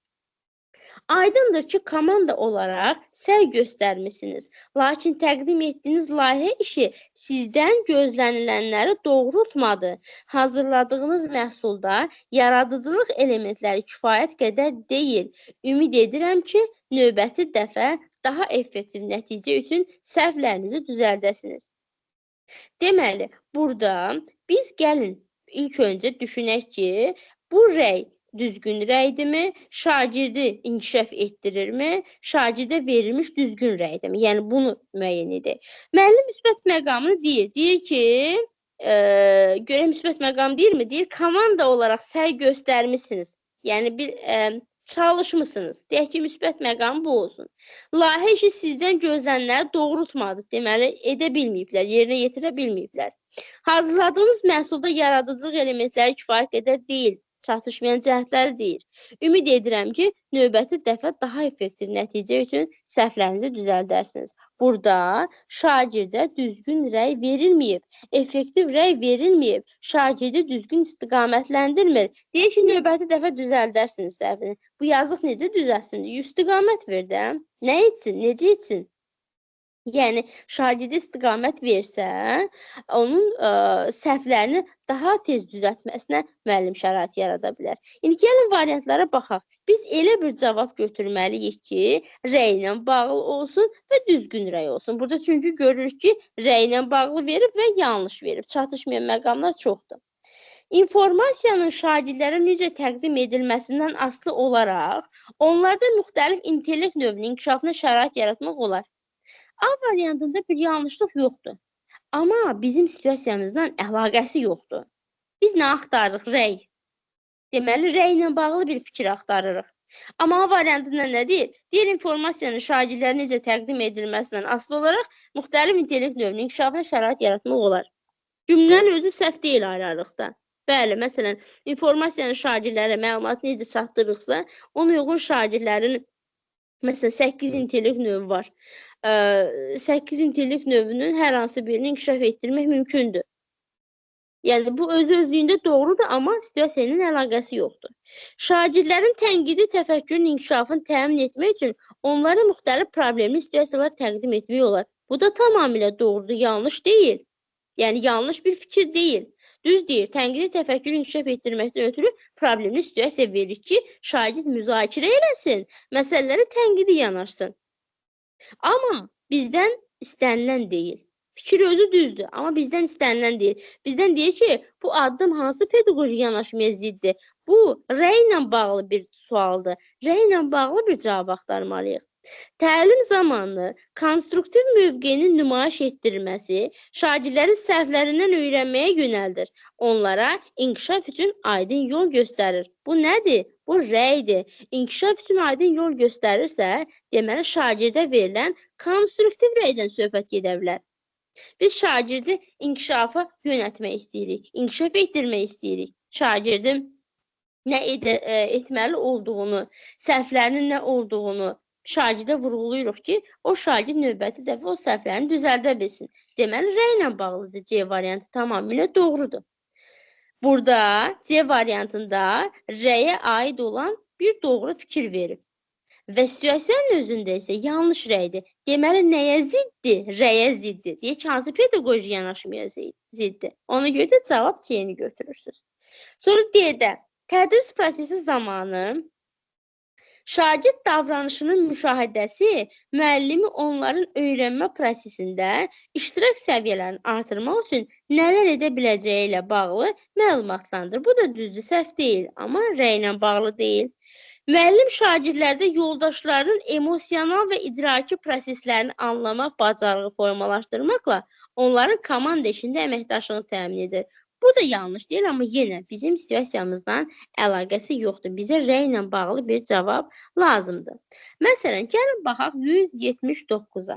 Aydındır ki, komanda olaraq səy göstərmisiniz. Lakin təqdim etdiyiniz layihə işi sizdən gözlənilənləri doğrultmadı. Hazırladığınız məhsulda yaradıcılıq elementləri kifayət qədər deyil. Ümid edirəm ki, növbəti dəfə daha effektiv nəticə üçün səhvlərinizi düzəldəsiniz. Deməli, burada biz gəlin ilk öncə düşünək ki, bu rəy düzgün rəydirmi, şagirdi inkişaf etdirirmi, şagirdə verilmiş düzgün rəydirmi? Yəni, bunu müəyyən edək. Müəllim müsbət məqamını deyir. Deyir ki, görə müsbət məqam deyirmi? Deyir, komanda olaraq səy göstərmisiniz. Yəni, bir çalışmısınız. Deyək ki, müsbət məqam bu olsun. Layihə işi sizdən gözlənilənləri doğrultmadı. Deməli, edə bilməyiblər, yerinə yetirə bilməyiblər. Hazırladığınız məhsulda yaradıcılıq elementləri kifayət qədər deyil. Çatışmayan cəhətləri deyir. Ümid edirəm ki, növbəti dəfə daha effektiv nəticə üçün səhvlərinizi düzəldərsiniz. Burada şagirdə düzgün rəy verilməyib, effektiv rəy verilməyib, şagirdi düzgün istiqamətləndirmir. Deyir ki, növbəti dəfə düzəldərsiniz səhvini. Bu yazıq necə düzəlsin? İstiqamət ver də. Nə etsin? Necə etsin? Yəni, şagirdə istiqamət versə, onun səhvlərini daha tez düzəltməsinə müəllim şərait yarada bilər. İndi gəlin variantlara baxaq. Biz elə bir cavab götürməliyik ki, rəy ilə bağlı olsun və düzgün rəy olsun. Burada çünki görürük ki, rəy ilə bağlı verib və yanlış verib. Çatışmayan məqamlar çoxdur. İnformasiyanın şagirdlərə necə təqdim edilməsindən asılı olaraq, onlarda müxtəlif intellekt növünün inkişafına şərait yaratmaq olar. A variantında bir yanlışlıq yoxdur. Amma bizim situasiyamızdan əlaqəsi yoxdur. Biz nə axtarırıq? Rəy. Deməli, rəy ilə bağlı bir fikir axtarırıq. Amma A variantında nə deyir? Deyir, informasiyanın şagirdlərə necə təqdim edilməsindən asılı olaraq müxtəlif intellekt növünün inkişafına şərait yaratmaq olar. Cümlənin özü səhv deyil ayrı-ayrılıqda. Bəli, məsələn, informasiyanın şagirdlərə məlumatı necə çatdırırıqsa, ona uyğun şagirdlərin, məsələn, 8 intellekt növü var. 8 intellekt növünün hər hansı birini inkişaf etdirmək mümkündür. Yəni, bu öz-özlüyündə doğrudur, amma situasiya ilə əlaqəsi yoxdur. Şagirdlərin tənqidi təfəkkürün inkişafını təmin etmək üçün onlara müxtəlif problemli situasiyalar təqdim etmək olar. Bu da tamamilə doğrudur, yanlış deyil. Yəni, yanlış bir fikir deyil. Düz deyir, tənqidi təfəkkürü inkişaf etdirməkdən ötürü problemli situasiya verir ki, şagird müzakirə eləsin, məsələlərə tənqidi yanaşsın. Amma bizdən istənilən deyil. Fikir özü düzdür, amma bizdən istənilən deyil. Bizdən deyir ki, bu addım hansı pedaqoji yanaşmaya ziddir? Bu, rəy ilə bağlı bir sualdır. Rəy ilə bağlı bir cavab axtarmalıyıq. Təlim zamanı konstruktiv mövqeyinin nümayiş etdirilməsi şagirdlərin səhvlərindən öyrənməyə yönəldir. Onlara inkişaf üçün aydın yol göstərir. Bu nədir? Bu rəydir. İnkişaf üçün aydın yol göstərirsə, deməli şagirdə verilən konstruktiv rəydən söhbət gedə bilər. Biz şagirdi inkişafa yönəltmək istəyirik, inkişaf etdirmək istəyirik. Şagirdin nə etməli olduğunu, səhvlərinin nə olduğunu şagirdə vurğulayırıq ki, o şagird növbəti dəfə o səhvlərini düzəldə bilsin. Deməli, rəy ilə bağlıdır. C variantı tamamilə doğrudur. Burada C variantında rəyə aid olan bir doğru fikir verib. Və situasiyanın özündə isə yanlış rəydir. Deməli, nəyə ziddir? Rəyə ziddir. Deyək ki, hansı pedaqoji yanaşmaya ziddir? Ona görə də cavab C-ni götürürsünüz. Sonra D-də tədris prosesi zamanı şagird davranışının müşahidəsi müəllimi onların öyrənmə prosesində iştirak səviyyələrini artırmaq üçün nələr edə biləcəyi ilə bağlı məlumatlandırır. Bu da düzdür, səhv deyil, amma rəylə bağlı deyil. Müəllim şagirdlərdə yoldaşlarının emosional və idraki proseslərini anlamaq bacarığı formalaşdırmaqla onların komanda işində əməkdaşlığını təmin edir. Bu da yanlış deyil, amma yenə bizim situasiyamızdan əlaqəsi yoxdur. Bizə rəylə bağlı bir cavab lazımdır. Məsələn, gəlin baxaq 179-a.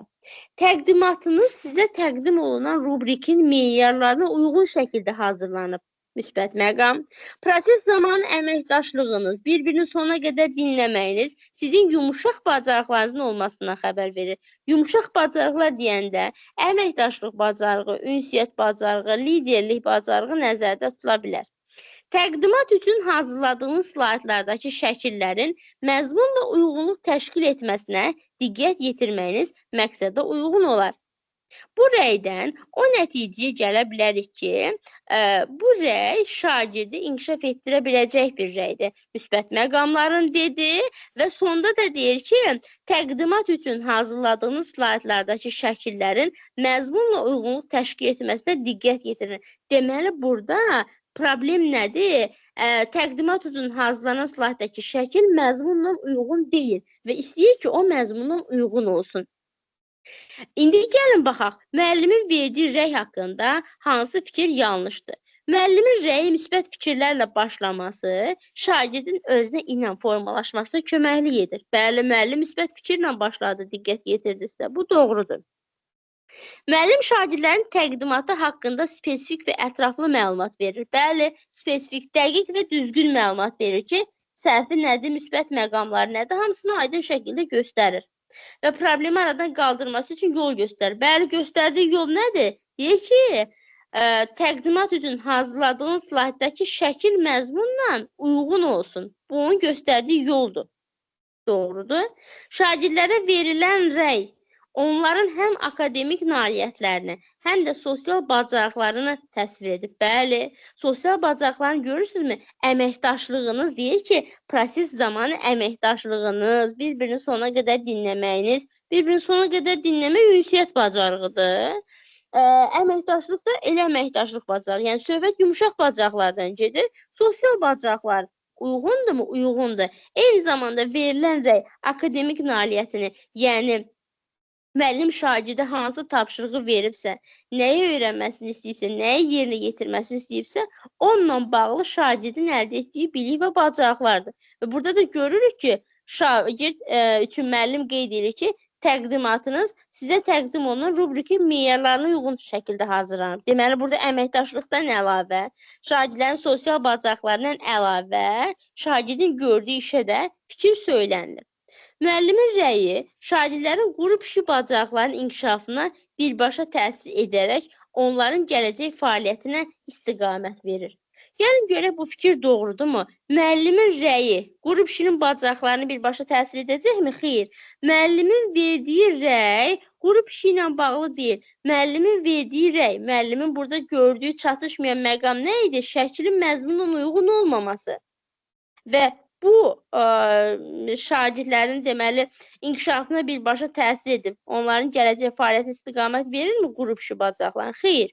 Təqdimatınız sizə təqdim olunan rubrikin meyarlarına uyğun şəkildə hazırlanıb. Müsbət məqam. Proses zamanı əməkdaşlığınız, bir-birinin sonuna qədər dinləməyiniz sizin yumuşaq bacarıqlarınızın olmasından xəbər verir. Yumuşaq bacarıqlar deyəndə əməkdaşlıq bacarığı, ünsiyyət bacarığı, liderlik bacarığı nəzərdə tutula bilər. Təqdimat üçün hazırladığınız slaytlardakı şəkillərin məzmunla uyğunluq təşkil etməsinə diqqət yetirməyiniz məqsədə uyğun olar. Bu rəydən o nəticəyə gələ bilərik ki, bu rəy şagirdi inkişaf etdirə biləcək bir rəydir. Müsbət məqamların dedi və sonda da deyir ki, təqdimat üçün hazırladığınız slaytlardakı şəkillərin məzmunla uyğunluq təşkil etməsinə diqqət yetirin. Deməli, burada problem nədir? Təqdimat üçün hazırlanan slaytdakı şəkil məzmunla uyğun deyil və istəyir ki, o məzmunla uyğun olsun. İndi gəlin baxaq, müəllimin verdiyi rəy haqqında hansı fikir yanlışdır? Müəllimin rəyi müsbət fikirlərlə başlaması şagirdin özünə inam formalaşmasına köməklik edir. Bəli, müəllim müsbət fikirlə başladı, diqqət yetirdirsə, bu doğrudur. Müəllim şagirdlərin təqdimatı haqqında spesifik və ətraflı məlumat verir. Bəli, spesifik, dəqiq və düzgün məlumat verir ki, səhvi nədir, müsbət məqamlar nədir, hamısını aydın şəkildə göstərir. Və problemi aradan qaldırması üçün yol göstərir. Bəli, göstərdiyi yol nədir? Deyir ki, təqdimat üçün hazırladığın slaytdakı şəkil məzmunla uyğun olsun. Bu, onun göstərdiyi yoldur. Doğrudur. Şagirdlərə verilən rəy onların həm akademik nailiyyətlərini, həm də sosial bacarıqlarını təsvir edib. Bəli, sosial bacarıqlarını görürsünüzmü? Əməkdaşlığınız deyir ki, proses zamanı əməkdaşlığınız, bir-birini sona qədər dinləməyiniz, bir-birini sona qədər dinləmək ünsiyyət bacarığıdır. Əməkdaşlıq da elə əməkdaşlıq bacarığı, yəni söhbət yumuşaq bacarıqlardan gedir. Sosial bacarıqlar uyğundurmu? Uyğundur. Eyni zamanda verilən rəy akademik nailiyyətini, yəni müəllim şagirdə hansı tapşırığı veribsə, nəyi öyrənməsini istəyibsə, nəyi yerinə yetirməsini istəyibsə, onunla bağlı şagirdin əldə etdiyi bilik və bacarıqlardır. Və burada da görürük ki, şagird üçün müəllim qeyd edir ki, təqdimatınız sizə təqdim olunan rubrikin meyarlarına uyğun şəkildə hazırlanıb. Deməli, burada əməkdaşlıqdan əlavə, şagirdlərin sosial bacarıqlarından əlavə, şagirdin gördüyü işə də fikir söylənilir. Müəllimin rəyi şagirdlərin qrup işi bacarıqlarının inkişafına birbaşa təsir edərək onların gələcək fəaliyyətinə istiqamət verir. Gəlin görək bu fikir doğrudurmu? Müəllimin rəyi qrup işinin bacarıqlarını birbaşa təsir edəcəkmi? Xeyr. Müəllimin verdiyi rəy qrup işi ilə bağlı deyil. Müəllimin verdiyi rəy, müəllimin burada gördüyü çatışmayan məqam nə idi? Şəklin məzmununa uyğun olmaması. Və bu şagirdlərin deməli inkişafına birbaşa təsir edib, onların gələcək fəaliyyətinə istiqamət verirmi qrup işi bacarıqlarını? Xeyr.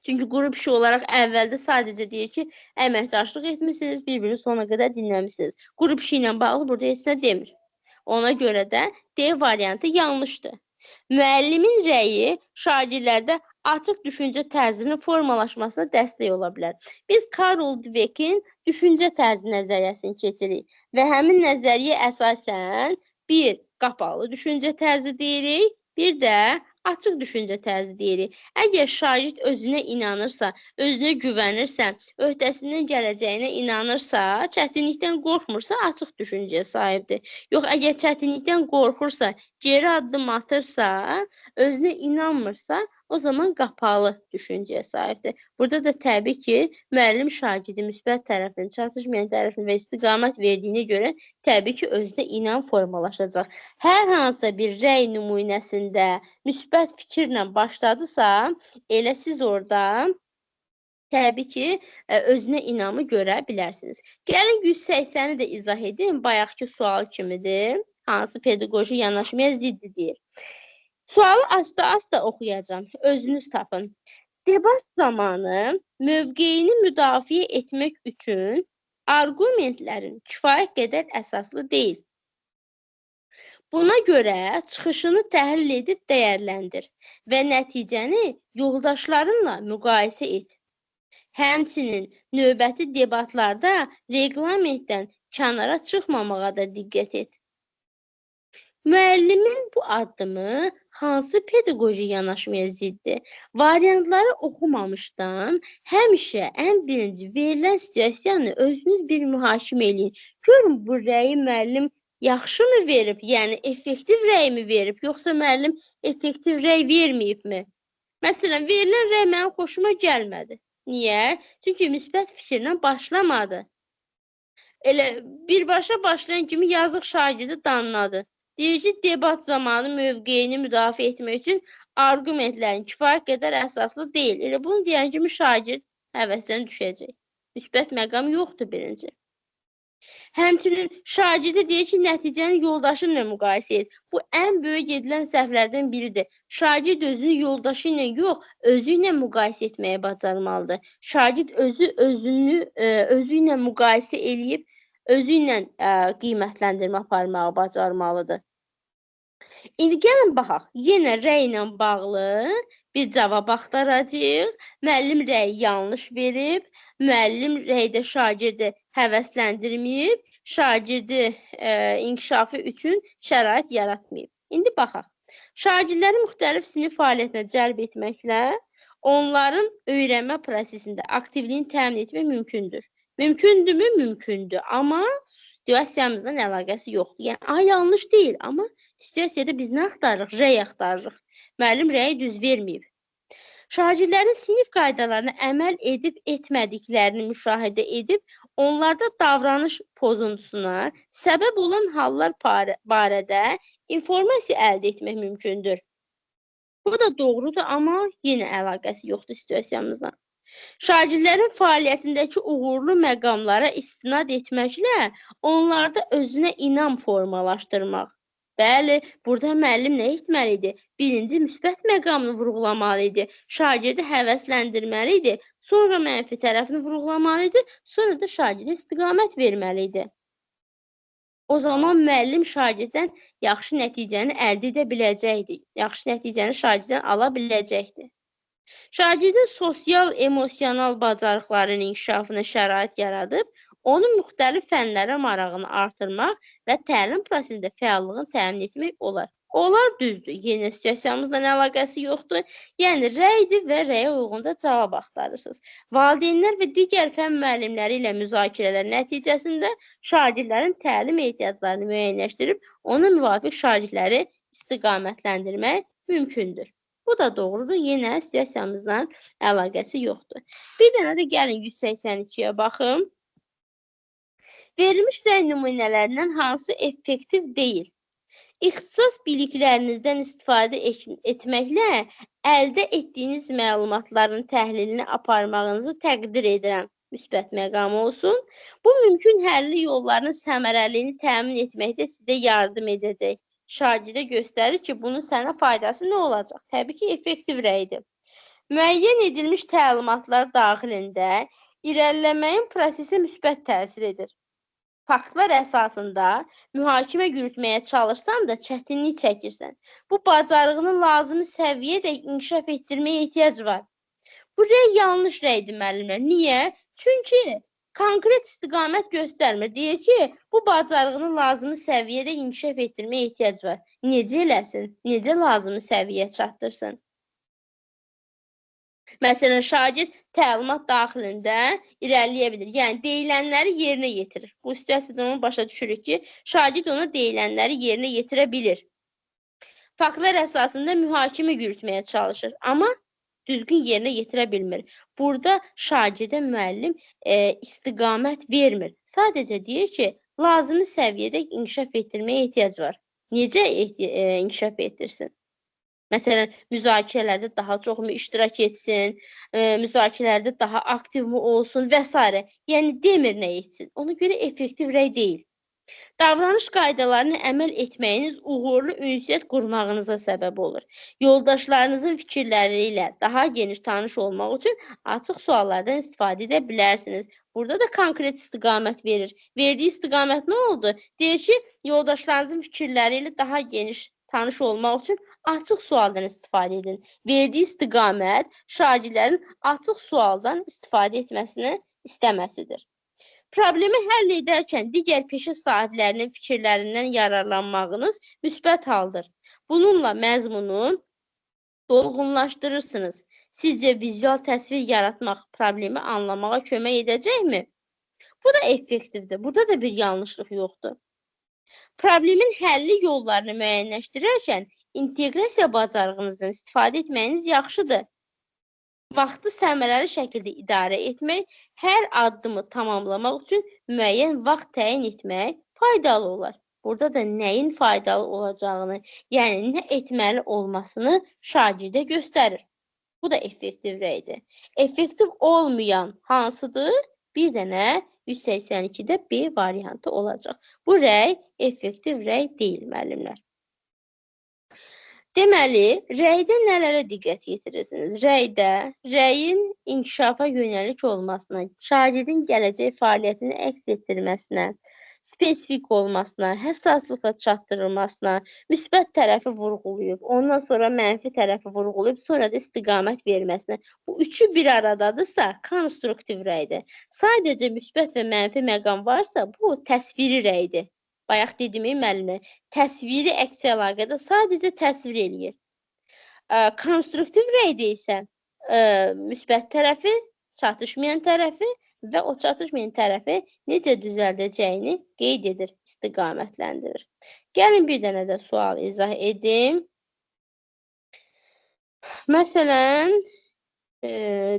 Çünki qrup işi olaraq əvvəldə sadəcə deyir ki, əməkdaşlıq etmişsiniz, bir-birini sona qədər dinləmişsiniz. Qrup işi ilə bağlı burada heç nə demir. Ona görə də D variantı yanlışdır. Müəllimin rəyi şagirdlərdə açıq düşüncə tərzinin formalaşmasına dəstək ola bilər. Biz Karl Dweck'in düşüncə tərzi nəzəriyyəsini keçirik və həmin nəzəriyyə əsasən bir qapalı düşüncə tərzi deyirik, bir də açıq düşüncə tərzi deyirik. Əgər şagird özünə inanırsa, özünə güvənirsə, öhdəsindən gələcəyinə inanırsa, çətinlikdən qorxmursa, açıq düşüncəyə sahibdir. Yox, əgər çətinlikdən qorxursa, geri addım atırsa, özünə inanmırsa, o zaman qapalı düşüncəyə sahibdir. Burada da təbii ki, müəllim şagirdi müsbət tərəfini, çatışmayan tərəfini və istiqamət verdiyinə görə təbii ki, özünə inam formalaşacaq. Hər hansısa bir rəy nümunəsində müsbət fikirlə başladısa, elə siz orada təbii ki, özünə inamı görə bilərsiniz. Gəlin 180-i də izah edin. Bayaqki sual kimidir. Hansı pedaqoji yanaşmaya ziddir? Sualı asta-asta oxuyacağam. Özünüz tapın. Debat zamanı mövqeyini müdafiə etmək üçün arqumentlərin kifayət qədər əsaslı deyil. Buna görə çıxışını təhlil edib dəyərləndir və nəticəni yoldaşlarınla müqayisə et. Həmçinin növbəti debatlarda reqlamentdən kənara çıxmamağa da diqqət et. Müəllimin bu addımı hansı pedaqoji yanaşmaya ziddir? Variantları oxumamışdan həmişə ən birinci verilən situasiyanı özünüz bir mühakimə eləyin. Görün bu rəyi müəllim yaxşı mı verib, yəni effektiv rəy mi verib, yoxsa müəllim effektiv rəy verməyibmi? Məsələn, verilən rəy mənim xoşuma gəlmədi. Niyə? Çünki müsbət fikirlə başlamadı. Elə birbaşa başlayan kimi yazıq şagirdi danladı. Deyir ki, debat zamanı mövqeyini müdafiə etmək üçün arqumentlərin kifayət qədər əsaslı deyil. Elə bunu deyən kimi şagird həvəsdən düşəcək. Müsbət məqam yoxdur birinci. Həmçinin şagirdə deyir ki, nəticəni yoldaşınla müqayisə et. Bu ən böyük edilən səhvlərdən biridir. Şagird özünü yoldaşı ilə yox, özü ilə müqayisə etməyə bacarmalıdır. Şagird özü ilə müqayisə eləyib, özü ilə qiymətləndirmə aparmağı bacarmalıdır. İndi gəlin baxaq, yenə rəy ilə bağlı bir cavab axtaracağıq. Müəllim rəyi yanlış verib, müəllim rəydə şagirdi həvəsləndirməyib, şagirdi inkişafı üçün şərait yaratmayıb. İndi baxaq. Şagirdləri müxtəlif sinif fəaliyyətinə cəlb etməklə onların öyrənmə prosesində aktivliyini təmin etmək mümkündür. Mümkündürmü? Mümkündür. Amma situasiyamızla əlaqəsi yoxdur. Yəni, yanlış deyil, amma situasiyada biz nə axtarırıq? Rəy axtarırıq. Müəllim rəyi düz verməyib. Şagirdlərin sinif qaydalarına əməl edib etmədiklərini müşahidə edib, onlarda davranış pozuntusuna səbəb olan hallar barədə informasiya əldə etmək mümkündür. Bu da doğrudur, amma yenə əlaqəsi yoxdur situasiyamızla. Şagirdlərin fəaliyyətindəki uğurlu məqamlara istinad etməklə onlarda özünə inam formalaşdırmaq. Bəli, burada müəllim nə etməli idi? Birinci, müsbət məqamını vurğulamalı idi, şagirdi həvəsləndirməli idi, sonra mənfi tərəfini vurğulamalı idi, sonra da şagirdə istiqamət verməli idi. O zaman müəllim şagirddən yaxşı nəticəni əldə edə biləcəkdir, yaxşı nəticəni şagirddən ala biləcəkdir. Şagirdin sosial, emosional bacarıqlarının inkişafına şərait yaradıb, onun müxtəlif fənlərə marağını artırmaq və təlim prosesində fəallığını təmin etmək olar. Onlar düzdür, yenə situasiyamızla əlaqəsi yoxdur. Yəni, rəydir və rəyə uyğun da cavab axtarırsınız. Valideynlər və digər fən müəllimləri ilə müzakirələr nəticəsində şagirdlərin təlim ehtiyaclarını müəyyənləşdirib, ona müvafiq şagirdləri istiqamətləndirmək mümkündür. Bu da doğrudur, yenə situasiyamızla əlaqəsi yoxdur. Bir dənə də gəlin 182-yə baxın. Verilmiş rəy nümunələrindən hansı effektiv deyil? İxtisas biliklərinizdən istifadə etməklə əldə etdiyiniz məlumatların təhlilini aparmağınızı təqdir edirəm. Müsbət məqamı olsun. Bu mümkün həlli yollarının səmərəliyini təmin etməkdə sizə yardım edəcək. Şagirdə göstərir ki, bunun sənə faydası nə olacaq? Təbii ki, effektiv rəydir. Müəyyən edilmiş təlimatlar daxilində irəliləməyin prosesə müsbət təsir edir. Faktlar əsasında mühakimə yürütməyə çalışsan da çətinlik çəkirsən. Bu bacarığını lazımi səviyyədə inkişaf etdirməyə ehtiyac var. Bu rəy yanlış rəydir müəllimlər. Niyə? Çünki konkret istiqamət göstərmir. Deyir ki, bu bacarığını lazımi səviyyədə inkişaf etdirməyə ehtiyac var. Necə eləsin? Necə lazımi səviyyə çatdırsın? Məsələn, şagird təlimat daxilində irəliləyə bilir. Yəni, deyilənləri yerinə yetirir. Bu situasiyada onu başa düşürük ki, şagird ona deyilənləri yerinə yetirə bilir. Faktlar əsasında mühakimə yürütməyə çalışır, amma düzgün yerinə yetirə bilmir. Burada şagirdə müəllim istiqamət vermir. Sadəcə deyir ki, lazımi səviyyədə inkişaf etdirməyə ehtiyac var. Necə inkişaf etdirsin? Məsələn, müzakirələrdə daha çoxmu iştirak etsin, müzakirələrdə daha aktivmi olsun və s. Yəni, demir nə etsin. Ona görə effektiv rəy deyil. Davranış qaydalarına əməl etməyiniz uğurlu ünsiyyət qurmağınıza səbəb olur. Yoldaşlarınızın fikirləri ilə daha geniş tanış olmaq üçün açıq suallardan istifadə edə bilərsiniz. Burada da konkret istiqamət verir. Verdiyi istiqamət nə oldu? Deyir ki, yoldaşlarınızın fikirləri ilə daha geniş tanış olmaq üçün açıq sualdan istifadə edin. Verdiyi istiqamət şagirdlərin açıq sualdan istifadə etməsini istəməsidir. Problemi həll edərkən digər peşə sahiblərinin fikirlərindən yararlanmağınız müsbət haldır. Bununla məzmunu dolğunlaşdırırsınız. Sizcə vizual təsvir yaratmaq problemi anlamağa kömək edəcəkmi? Bu da effektivdir. Burada da bir yanlışlıq yoxdur. Problemin həlli yollarını müəyyənləşdirərkən inteqrasiya bacarığınızdan istifadə etməyiniz yaxşıdır. Vaxtı səmərəli şəkildə idarə etmək, hər addımı tamamlamaq üçün müəyyən vaxt təyin etmək faydalı olar. Burada da nəyin faydalı olacağını, yəni nə etməli olmasını şagirdə göstərir. Bu da effektiv rəydir. Effektiv olmayan hansıdır? Bir dənə 182-də B variantı olacaq. Bu rəy effektiv rəy deyil, müəllimlər. Deməli, rəydə nələrə diqqət yetirirsiniz? Rəydə, rəyin inkişafa yönəlik olmasına, şagirdin gələcək fəaliyyətini əks etdirməsinə, spesifik olmasına, həssaslıqla çatdırılmasına, müsbət tərəfi vurğulayıb, ondan sonra mənfi tərəfi vurğulayıb, sonra da istiqamət verməsinə. Bu üçü bir aradadırsa, konstruktiv rəydir. Sadəcə müsbət və mənfi məqam varsa, bu təsviri rəydir. Bayaq dediyim müəllimlər, təsviri əks əlaqədə sadəcə təsvir eləyir. Konstruktiv rəydə isə müsbət tərəfi, çatışmayan tərəfi və o çatışmayan tərəfi necə düzəldəcəyini qeyd edir, istiqamətləndirir. Gəlin bir dənə də sual izah edim. Məsələn,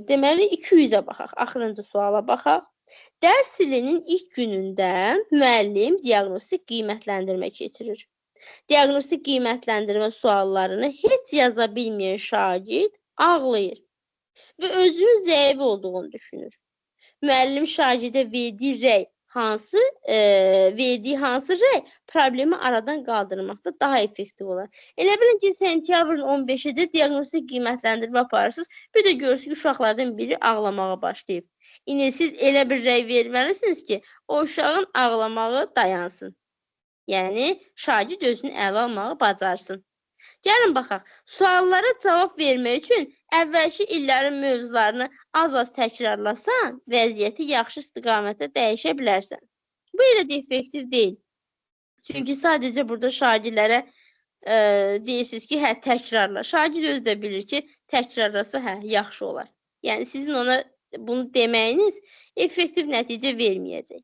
deməli 200-ə baxaq, axırıncı suala baxaq. Dərs ilinin ilk günündə müəllim diaqnostik qiymətləndirmə keçirir. Diaqnostik qiymətləndirmə suallarını heç yaza bilməyən şagird ağlayır və özünün zəif olduğunu düşünür. Müəllim şagirdə verdiyi hansı rəy problemi aradan qaldırmaqda daha effektiv olar. Elə bilin ki, sentyabrın 15-də diaqnostik qiymətləndirmə aparırsınız, bir də görürsünüz ki, uşaqlardan biri ağlamağa başlayıb. İndi siz elə bir rəy verməlisiniz ki, o uşağın ağlamağı dayansın. Yəni, şagird özünü ələ almağı bacarsın. Gəlin baxaq, suallara cavab vermək üçün əvvəlki illərin mövzularını az-az təkrarlasan, vəziyyəti yaxşı istiqamətə dəyişə bilərsən. Bu elə də effektiv deyil. Çünki sadəcə burada şagirdlərə deyirsiniz ki, təkrarla. Şagird özü də bilir ki, təkrarlasa, yaxşı olar. Yəni, sizin ona bunu deməyiniz effektiv nəticə verməyəcək.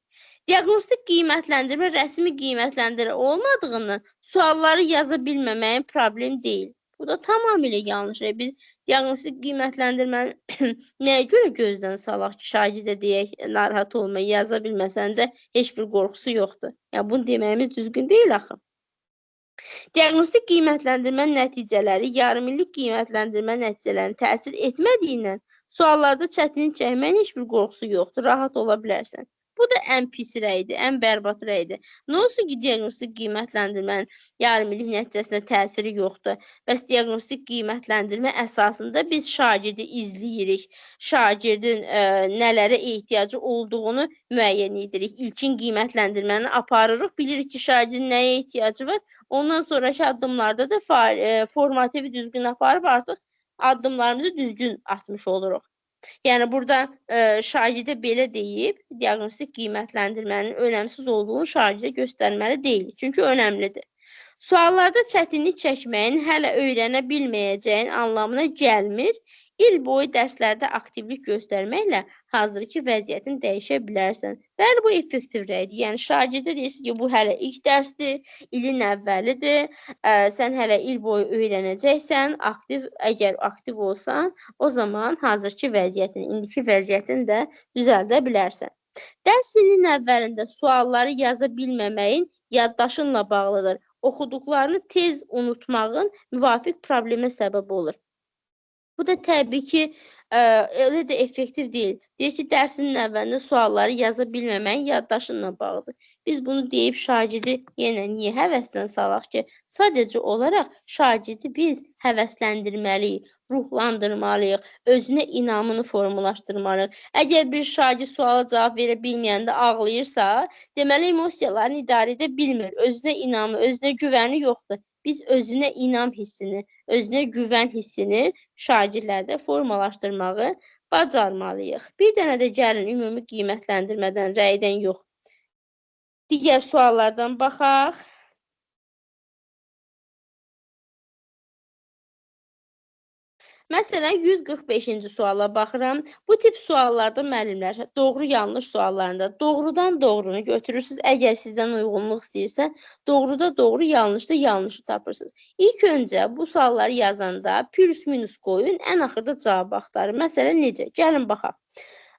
Diaqnostik qiymətləndirmə rəsmi qiymətləndirmə olmadığını sualları yaza bilməməyin problem deyil. Bu da tamamilə yanlış. Biz diaqnostik qiymətləndirməni nəyə görə gözdən salaq ki, şagirdə deyək, narahat olma, yaza bilməsən də heç bir qorxusu yoxdur. Yəni, bunu deməyimiz düzgün deyil axı. Diaqnostik qiymətləndirmə nəticələri yarımillik qiymətləndirmə nəticələrini təsir etmədiyindən suallarda çətinlik çəkməyin heç bir qorxusu yoxdur, rahat ola bilərsən. Bu da ən pis rəydir, ən bərbad rəydir. Nə olsun ki, diaqnostik qiymətləndirmənin yarımillik nəticəsinə təsiri yoxdur. Bəs diaqnostik qiymətləndirmə əsasında biz şagirdi izləyirik, şagirdin nələrə ehtiyacı olduğunu müəyyən edirik. İlkin qiymətləndirməni aparırıq, bilirik ki, şagirdin nəyə ehtiyacı var. Ondan sonraki addımlarda da formativi düzgün aparıb artıq addımlarımızı düzgün atmış oluruq. Yəni, burada şagirdə belə deyib, diaqnostik qiymətləndirmənin önəmsiz olduğunu şagirdə göstərməli deyil. Çünki önəmlidir. Suallarda çətinlik çəkməyin hələ öyrənə bilməyəcəyin anlamına gəlmir. İl boyu dərslərdə aktivlik göstərməklə hazırki vəziyyətini dəyişə bilərsən. Bəli, bu effektiv rəydir. Yəni şagirdə deyirsən ki, bu hələ ilk dərsdir, ilin əvvəlidir. Sən hələ il boyu öyrənəcəksən. Əgər aktiv olsan, o zaman hazırki vəziyyətini, indiki vəziyyətini də düzəldə bilərsən. Dərs ilinin əvvəlində sualları yaza bilməməyin yaddaşınla bağlıdır. Oxuduqlarını tez unutmağın müvafiq problemə səbəb olur. Bu da təbii ki, elə də effektiv deyil. Deyir ki, dərsinin əvvəlində sualları yaza bilməməyin yaddaşınla bağlıdır. Biz bunu deyib şagirdi yenə niyə həvəsdən salaq ki? Sadəcə olaraq şagirdi biz həvəsləndirməliyik, ruhlandırmalıyıq, özünə inamını formalaşdırmalıyıq. Əgər bir şagird suala cavab verə bilməyəndə ağlayırsa, deməli emosiyalarını idarə edə bilmir, özünə inamı, özünə güvəni yoxdur. Biz özünə inam hissini, özünə güvən hissini şagirdlərdə formalaşdırmağı bacarmalıyıq. Bir dənə də gəlin ümumi qiymətləndirmədən, rəydən yox, digər suallardan baxaq. Məsələn, 145-ci suala baxıram. Bu tip suallarda müəllimlər doğru-yanlış suallarında doğrudan doğrunu götürürsünüz. Əgər sizdən uyğunluq istəyirsə, doğruda doğru, yanlışda yanlışı tapırsınız. İlk öncə bu sualları yazanda plus-minus qoyun, ən axırda cavab axtarın. Məsələn, necə? Gəlin baxaq.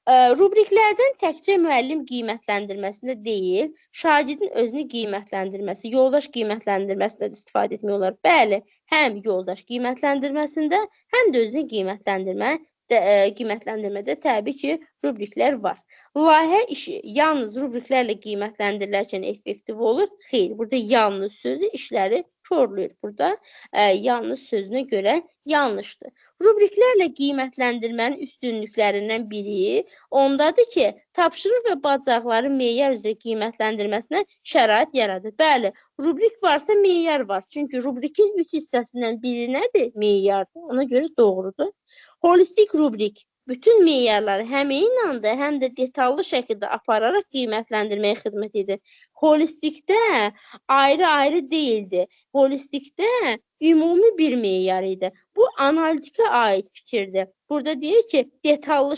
Rubriklərdən təkcə müəllim qiymətləndirməsində deyil, şagirdin özünü qiymətləndirməsi, yoldaş qiymətləndirməsində də istifadə etmək olar. Bəli, həm yoldaş qiymətləndirməsində, həm də özünü qiymətləndirmədə təbii ki, rubriklər var. Layihə işi yalnız rubriklərlə qiymətləndirilərkən effektiv olur. Xeyr, burada yalnız sözü işləri korlayır. Burada yalnız sözünə görə yanlışdır. Rubriklərlə qiymətləndirmənin üstünlüklərindən biri ondadır ki, tapşırıq və bacarıqların meyar üzrə qiymətləndirməsinə şərait yaradır. Bəli, rubrik varsa meyar var. Çünki rubrikin 3 hissəsindən biri nədir? Meyardır. Ona görə doğrudur. Holistik rubrik bütün meyarları həm eyni anda, həm də detallı şəkildə apararaq qiymətləndirməyə xidmət edir. Holistikdə ayrı-ayrı deyildi. Holistikdə ümumi bir meyar idi. Bu analitikə aid fikirdir. Burada deyir ki, detallı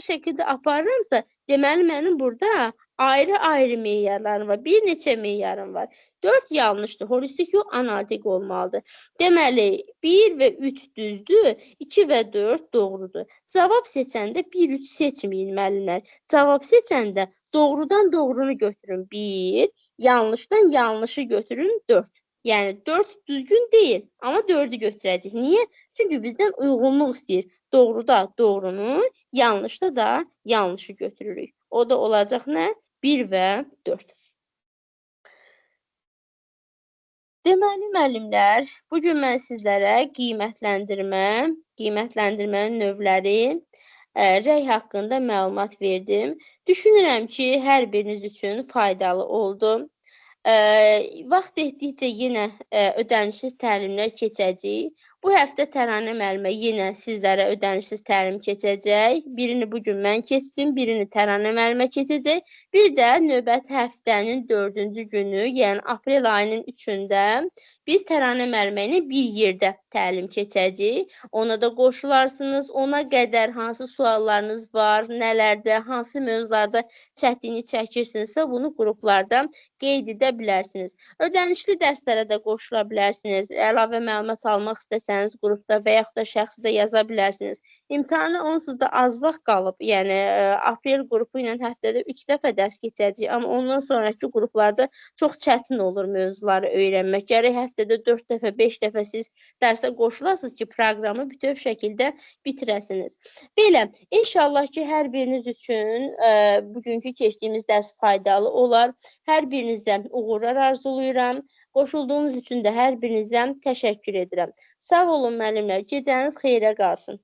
şəkildə aparıramsa, deməli mənim burada ayrı-ayrı meyarlarım var. Bir neçə meyarım var. 4 yanlışdır. Holistik yox, analitik olmalıdır. Deməli, 1 və 3 düzdür, 2 və 4 doğrudur. Cavab seçəndə 1, 3 seçməyin müəllimlər. Cavab seçəndə doğrudan doğrunu götürün 1, yanlışdan yanlışı götürün 4. Yəni 4 düzgün deyil, amma 4-ü götürəcək. Niyə? Çünki bizdən uyğunluq istəyir. Doğruda doğrunu, yanlışda da yanlışı götürürük. O da olacaq nə? 1 və 4. Deməli, müəllimlər, bugün mən sizlərə qiymətləndirmənin növləri, rəy haqqında məlumat verdim. Düşünürəm ki, hər biriniz üçün faydalı oldu. Vaxt etdikcə yenə ödənişsiz təlimlər keçəcək. Bu həftə Təranə müəllimə yenə sizlərə ödənişsiz təlim keçəcək. Birini bugün mən keçdim, birini Təranə müəllimə keçəcək. Bir də növbəti həftənin 4-cü günü, yəni aprel ayının 3-də biz Təranə müəllimə ilə bir yerdə təlim keçəcəyik. Ona da qoşularsınız. Ona qədər hansı suallarınız var, nələrdə, hansı mövzularda çətinlik çəkirsinizsə, bunu qruplarda qeyd edə bilərsiniz. Ödənişli dərslərə də qoşula bilərsiniz. Əlavə məlumat almaq istəsəniz qrupda və yaxud da şəxsi də yaza bilərsiniz. İmtahana onsuz da az vaxt qalıb. Yəni aprel qrupu ilə həftədə 3 dəfə dərs keçəcək. Amma ondan sonraki qruplarda çox çətin olur mövzuları öyrənmək. Gərək həftədə 4 dəfə, 5 dəfə siz dərsə qoşulasınız ki, proqramı bütöv şəkildə bitirəsiniz. Belə, inşallah ki, hər biriniz üçün bugünkü keçdiyimiz dərs faydalı olar. Hər birinizə uğurlar arzulayıram. Qoşulduğunuz üçün də hər birinizə təşəkkür edirəm. Sağ olun müəllimlər, gecəniz xeyrə qalsın.